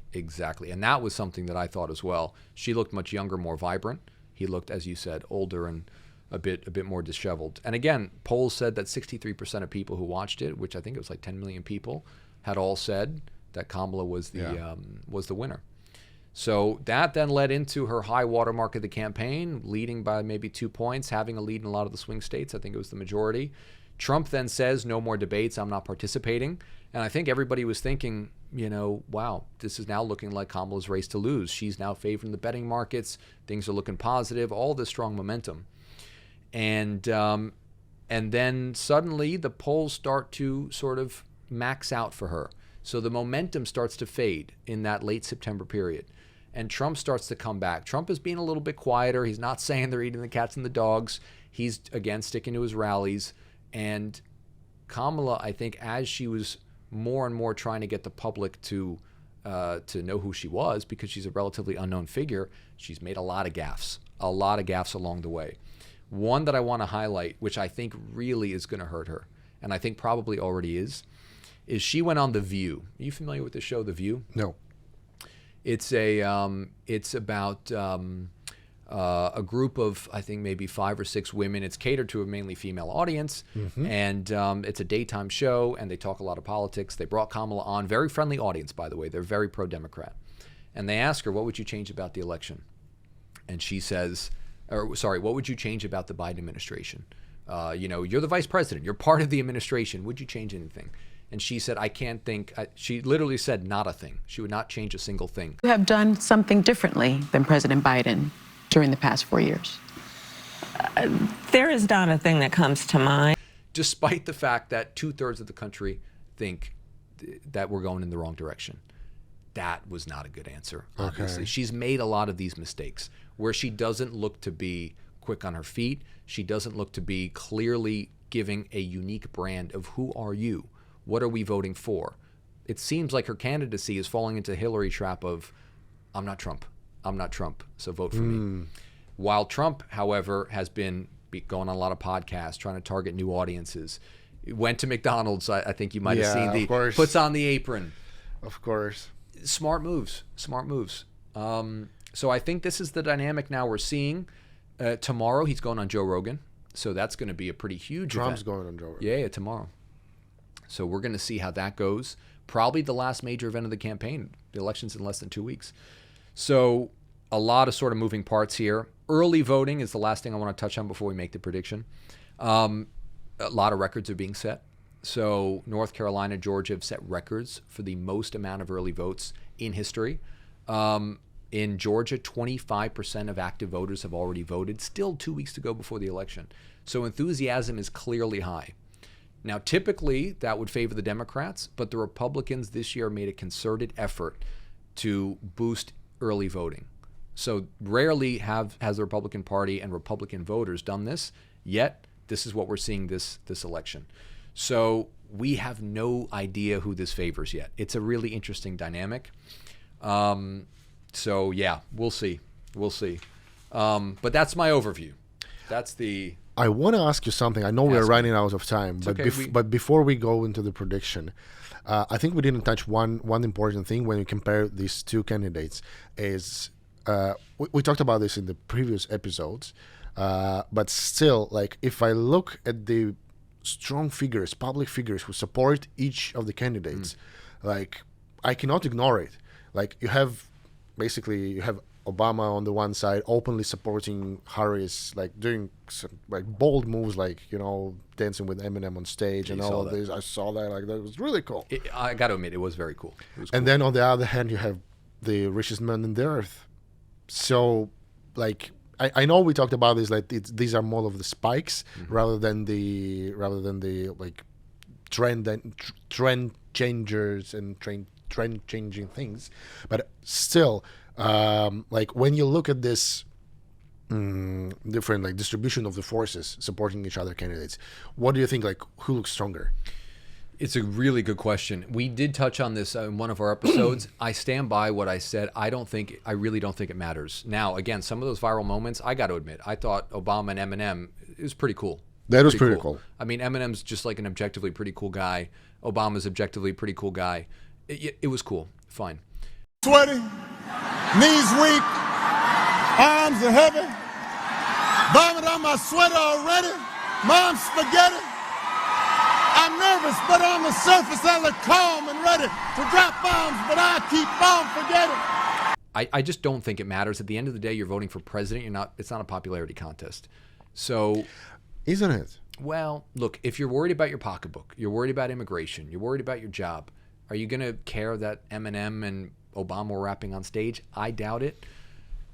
And that was something that I thought as well. She looked much younger, more vibrant. He looked, as you said, older and a bit more disheveled. And again, polls said that 63% of people who watched it, which I think it was like 10 million people, had all said that Kamala was the winner. So that then led into her high watermark of the campaign, leading by maybe 2 points, having a lead in a lot of the swing states. I think it was the majority. Trump then says, no more debates, I'm not participating. And I think everybody was thinking, wow, this is now looking like Kamala's race to lose. She's now favored in the betting markets. Things are looking positive, all this strong momentum. And then suddenly the polls start to sort of max out for her. So the momentum starts to fade in that late September period. And Trump starts to come back. Trump is being a little bit quieter. He's not saying they're eating the cats and the dogs. He's, again, sticking to his rallies. And Kamala, I think, as she was more and more trying to get the public to know who she was, because she's a relatively unknown figure, she's made a lot of gaffes along the way. One that I want to highlight, which I think really is going to hurt her, and I think probably already is she went on The View. Are you familiar with the show The View? No. It's about a group of, I think, maybe 5 or 6 women. It's catered to a mainly female audience, and it's a daytime show, and they talk a lot of politics. They brought Kamala on, very friendly audience, by the way. They're very pro-Democrat. And they ask her, what would you change about the election? And she says, what would you change about the Biden administration? You're the vice president. You're part of the administration. Would you change anything? And she said, I can't think. She literally said not a thing. She would not change a single thing. You have done something differently than President Biden during the past 4 years. There is not a thing that comes to mind. Despite the fact that 2/3 of the country think that we're going in the wrong direction. That was not a good answer, obviously. Okay. She's made a lot of these mistakes where she doesn't look to be quick on her feet. She doesn't look to be clearly giving a unique brand of who are you? What are we voting for? It seems like her candidacy is falling into Hillary trap of, I'm not Trump, so vote for me. While Trump, however, has been going on a lot of podcasts, trying to target new audiences. Went to McDonald's, I think you might have seen puts on the apron. Of course. Smart moves. So I think this is the dynamic now we're seeing. Tomorrow he's going on Joe Rogan. So that's going to be a pretty huge Trump's event. going on Joe Rogan. Yeah, tomorrow. So we're going to see how that goes. Probably the last major event of the campaign. The election's in less than 2 weeks. So a lot of sort of moving parts here. Early voting is the last thing I want to touch on before we make the prediction. A lot of records are being set. So North Carolina, Georgia have set records for the most amount of early votes in history. In Georgia, 25% of active voters have already voted. Still 2 weeks to go before the election. So enthusiasm is clearly high. Now, typically, that would favor the Democrats, but the Republicans this year made a concerted effort to boost early voting. So rarely has the Republican Party and Republican voters done this, yet this is what we're seeing this election. So we have no idea who this favors yet. It's a really interesting dynamic. So yeah, we'll see. But that's my overview. I want to ask you something. I know we're running out of time, but before we go into the prediction, I think we didn't touch one important thing when we compare these two candidates. Is we talked about this in the previous episodes, but still, like if I look at the strong figures, public figures who support each of the candidates, like I cannot ignore it. Like you have Obama on the one side openly supporting Harris, like doing some like bold moves, like dancing with Eminem on stage and all of this. I saw that, like that was really cool. I got to admit, it was very cool. And then on the other hand, you have the richest man on the earth. So, like I know we talked about this, like these are more of the spikes rather than the like trend changers and trend changing things, but still. Like when you look at this different like distribution of the forces supporting each other candidates, what do you think, like who looks stronger? It's a really good question. We did touch on this in one of our episodes. I stand by what I said. I really don't think it matters. Now, again, some of those viral moments, I got to admit, I thought Obama and Eminem is pretty cool. That was pretty cool. I mean, Eminem's just like an objectively pretty cool guy. Obama's objectively a pretty cool guy. It was cool. Fine. Sweaty, knees weak, arms are heavy, Vomit on my sweater already. Mom's spaghetti. I'm nervous, but on the surface I look calm and ready to drop bombs, but I keep on forgetting. I just don't think it matters. At the end of the day, you're voting for president. It's not a popularity contest. So, isn't it? Well, look, if you're worried about your pocketbook, you're worried about immigration, you're worried about your job, are you going to care that Eminem and Obama were rapping on stage? I doubt it.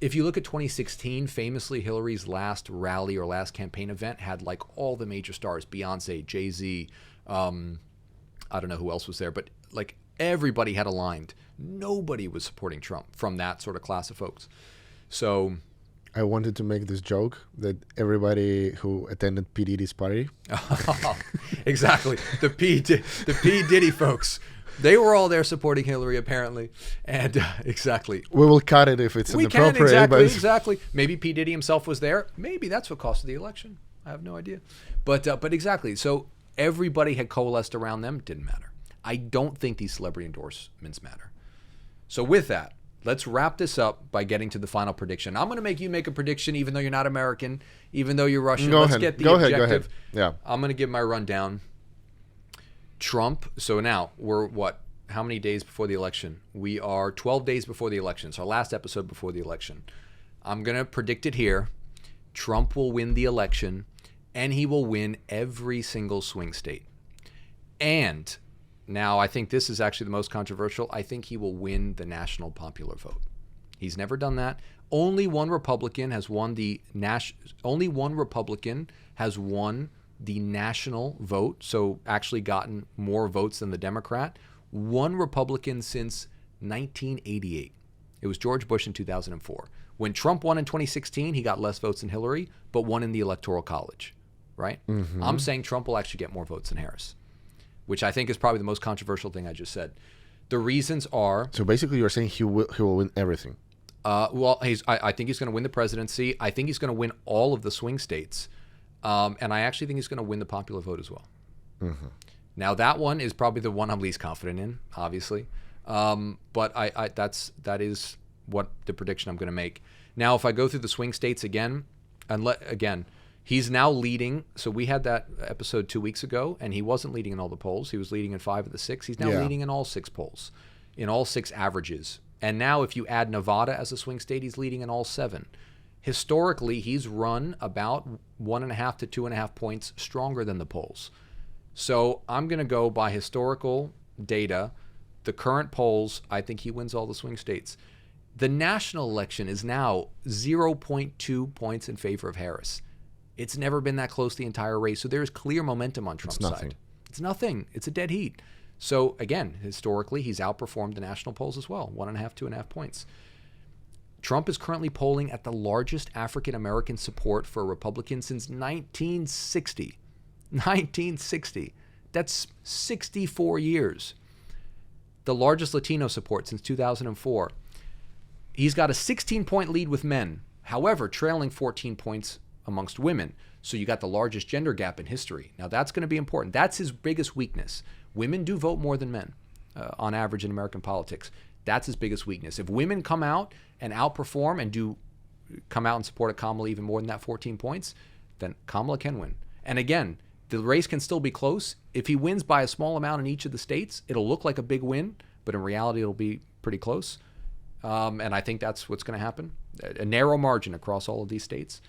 If you look at 2016, famously Hillary's last rally or last campaign event had like all the major stars, Beyonce, Jay-Z, I don't know who else was there, but like everybody had aligned. Nobody was supporting Trump from that sort of class of folks. So I wanted to make this joke that everybody who attended P. Diddy's party. Exactly. The P. Diddy folks. They were all there supporting Hillary, apparently. And exactly. We will cut it if it's inappropriate. Exactly. Maybe P. Diddy himself was there. Maybe that's what cost the election. I have no idea. But exactly. So everybody had coalesced around them. Didn't matter. I don't think these celebrity endorsements matter. So with that, let's wrap this up by getting to the final prediction. I'm going to make you make a prediction, even though you're not American, even though you're Russian. Let's get the objective. Go ahead. Yeah. I'm going to give my rundown. Trump. So now we're what? How many days before the election? We are 12 days before the election. It's our last episode before the election. I'm going to predict it here. Trump will win the election, and he will win every single swing state. And now I think this is actually the most controversial. I think he will win the national popular vote. He's never done that. Only one Republican has won the national vote, so actually gotten more votes than the Democrat. One Republican since 1988. It was George Bush in 2004. When Trump won in 2016, he got less votes than Hillary, but won in the Electoral College, right? Mm-hmm. I'm saying Trump will actually get more votes than Harris, which I think is probably the most controversial thing I just said. The reasons are... So basically you're saying he will win everything. Well, I think he's going to win the presidency. I think he's going to win all of the swing states. And I actually think he's going to win the popular vote as well. Mm-hmm. Now, that one is probably the one I'm least confident in, obviously. But that is what the prediction I'm going to make. Now, if I go through the swing states again, he's now leading. So we had that episode 2 weeks ago, and he wasn't leading in all the polls. He was leading in 5 of the 6. He's now leading in all 6 polls, in all 6 averages. And now if you add Nevada as a swing state, he's leading in all 7. Historically, he's run about 1.5 to 2.5 points stronger than the polls. So I'm going to go by historical data. The current polls, I think he wins all the swing states. The national election is now 0.2 points in favor of Harris. It's never been that close the entire race. So there's clear momentum on Trump's side. It's nothing. It's a dead heat. So again, historically, he's outperformed the national polls as well. 1.5, 2.5 points. Trump is currently polling at the largest African-American support for a Republican since 1960. 1960. That's 64 years. The largest Latino support since 2004. He's got a 16-point lead with men, however, trailing 14 points amongst women. So you got the largest gender gap in history. Now that's going to be important. That's his biggest weakness. Women do vote more than men on average in American politics. That's his biggest weakness. If women come out and outperform and do come out and support a Kamala even more than that 14 points, then Kamala can win. And again, the race can still be close. If he wins by a small amount in each of the states, it'll look like a big win, but in reality, it'll be pretty close. And I think that's what's going to happen. A narrow margin across all of these states.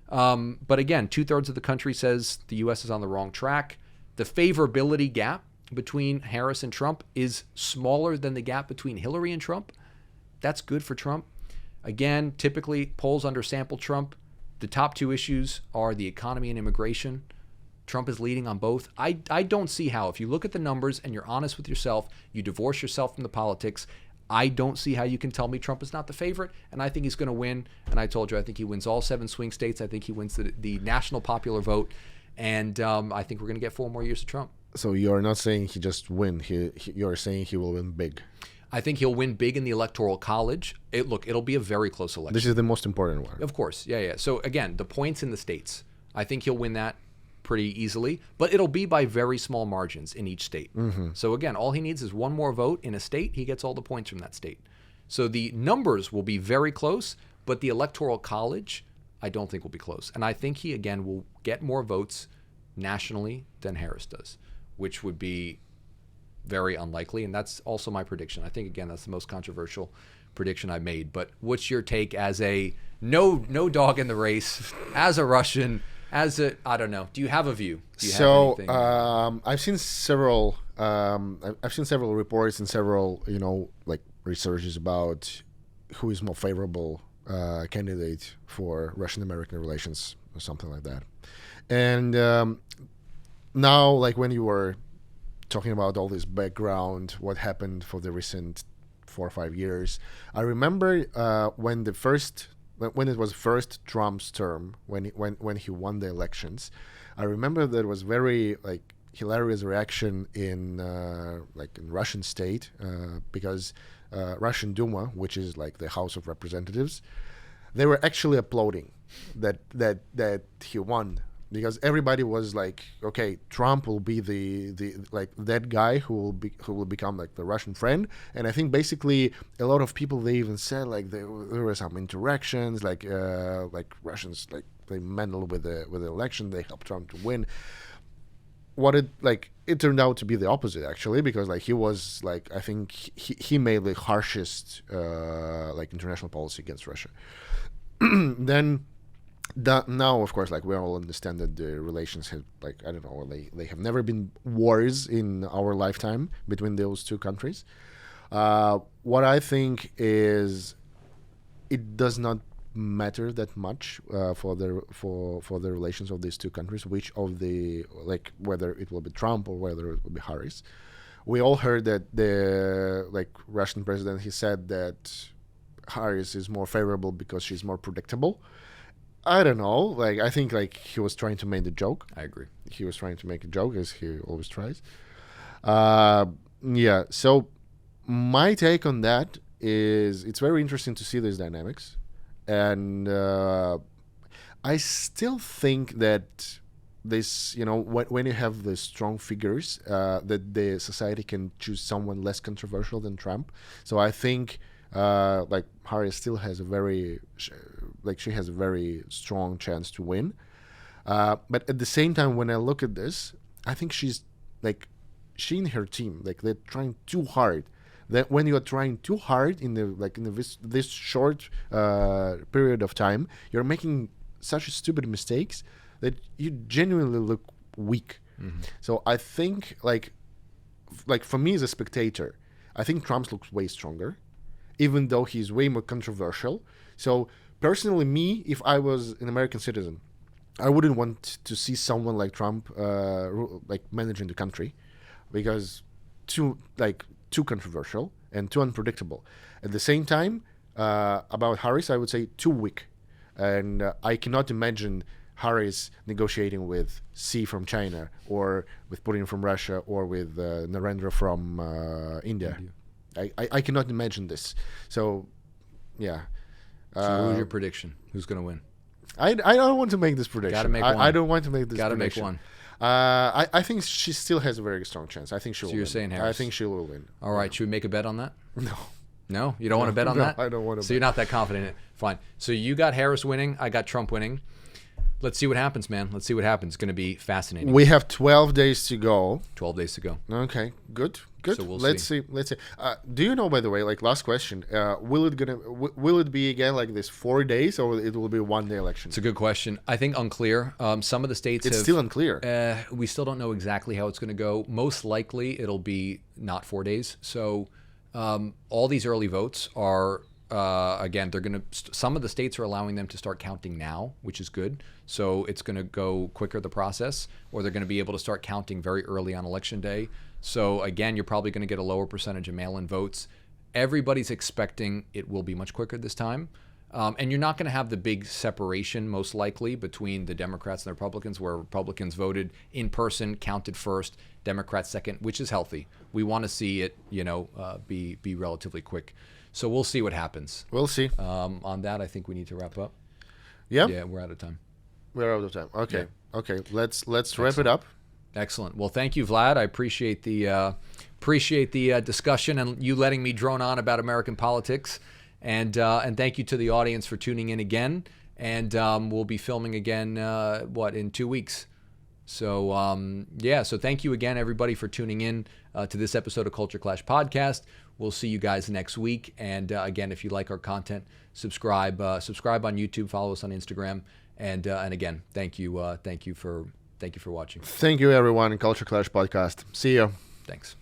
But again, 2/3 of the country says the U.S. is on the wrong track. The favorability gap between Harris and Trump is smaller than the gap between Hillary and Trump. That's good for Trump. Again, typically polls undersample Trump. The top 2 issues are the economy and immigration. Trump is leading on both. I don't see how, if you look at the numbers and you're honest with yourself, you divorce yourself from the politics, I don't see how you can tell me Trump is not the favorite, and I think he's going to win. And I told you, I think he wins all 7 swing states. I think he wins the national popular vote, and I think we're going to get 4 more years of Trump. So you're not saying he just win. You're saying he will win big. I think he'll win big in the Electoral College. It'll be a very close election. This is the most important one. Of course, yeah. So again, the points in the states, I think he'll win that pretty easily, but it'll be by very small margins in each state. Mm-hmm. So again, all he needs is 1 more vote in a state. He gets all the points from that state. So the numbers will be very close, but the Electoral College, I don't think will be close. And I think he, again, will get more votes nationally than Harris does, which would be very unlikely. And that's also my prediction. I think, again, that's the most controversial prediction I made. But what's your take as a no dog in the race, as a Russian, as a, I don't know. Do you have a view? Do you have anything? I've seen several reports and several, like researches about who is more favorable candidate for Russian-American relations or something like that. And now, like when you were talking about all this background, what happened for the recent 4 or 5 years, I remember when it was first Trump's term, when he won the elections, I remember there was very like hilarious reaction in Russian state because Russian Duma, which is like the House of Representatives, they were actually applauding that he won, because everybody was like, okay, Trump will be the like that guy who will become like the Russian friend. And I think basically a lot of people, they even said like there were some interactions like Russians, like they meddled with the election, they helped Trump to win. It turned out to be the opposite, actually, because like he was like, I think he made the harshest like international policy against Russia. Then now, of course, like we all understand that the relations have, like, I don't know, they have never been wars in our lifetime between those two countries. What I think is it does not matter that much for the relations of these two countries, which of the, like, whether it will be Trump or whether it will be Harris. We all heard that the Russian president, he said that Harris is more favorable because she's more predictable. I don't know. Like, I think like he was trying to make the joke. I agree. He was trying to make a joke, as he always tries. Yeah. So my take on that is it's very interesting to see these dynamics, and I still think that this, when you have the strong figures, that the society can choose someone less controversial than Trump. So I think like Harris still has she has a very strong chance to win. But at the same time, when I look at this, I think she and her team, like, they're trying too hard. That when you are trying too hard in this short period of time, you're making such stupid mistakes that you genuinely look weak. Mm-hmm. So I think like for me as a spectator, I think Trump looks way stronger, even though he's way more controversial. So personally, me, if I was an American citizen, I wouldn't want to see someone like Trump managing the country, because too controversial and too unpredictable. At the same time, about Harris, I would say too weak, and I cannot imagine Harris negotiating with Xi from China, or with Putin from Russia, or with Narendra from India. I cannot imagine this. So, yeah. So who's your prediction? Who's going to win? I don't want to make this prediction. Gotta make one. I don't want to make this Gotta prediction. make one. I think she still has a very strong chance. I think she will win. So you're saying Harris? I think she will win. All right. Should we make a bet on that? No. No? You don't want to bet on that? I don't want to. So you're not that confident in it. Fine. So you got Harris winning. I got Trump winning. Let's see what happens, man. Let's see what happens. It's going to be fascinating. We have 12 days to go. 12 days to go. Okay, good. So we'll Let's see. Do you know, by the way, like, last question, will it be again like this 4 days, or it will be 1 day election? It's a good question. I think unclear. Some of the states it's still unclear. We still don't know exactly how it's going to go. Most likely it'll be not 4 days. So all these early votes are, again, they're going to, some of the states are allowing them to start counting now, which is good. So it's going to go quicker, the process, or they're going to be able to start counting very early on election day. So again, you're probably going to get a lower percentage of mail-in votes. Everybody's expecting it will be much quicker this time. And you're not going to have the big separation, most likely, between the Democrats and the Republicans, where Republicans voted in person, counted first, Democrats second, which is healthy. We want to see it, be relatively quick. So we'll see what happens. We'll see. On that, I think we need to wrap up. Yeah? Yeah, we're out of time. We're out of time. Okay. Yeah. Okay. Let's wrap it up. Excellent. Well, thank you, Vlad. I appreciate the discussion and you letting me drone on about American politics. And thank you to the audience for tuning in again. and we'll be filming again, in 2 weeks. So, so thank you again, everybody, for tuning in to this episode of Culture Clash Podcast. We'll see you guys next week. And again, if you like our content, subscribe on YouTube, follow us on Instagram. And again, thank you for watching. Thank you, everyone, in Culture Clash Podcast. See you. Thanks.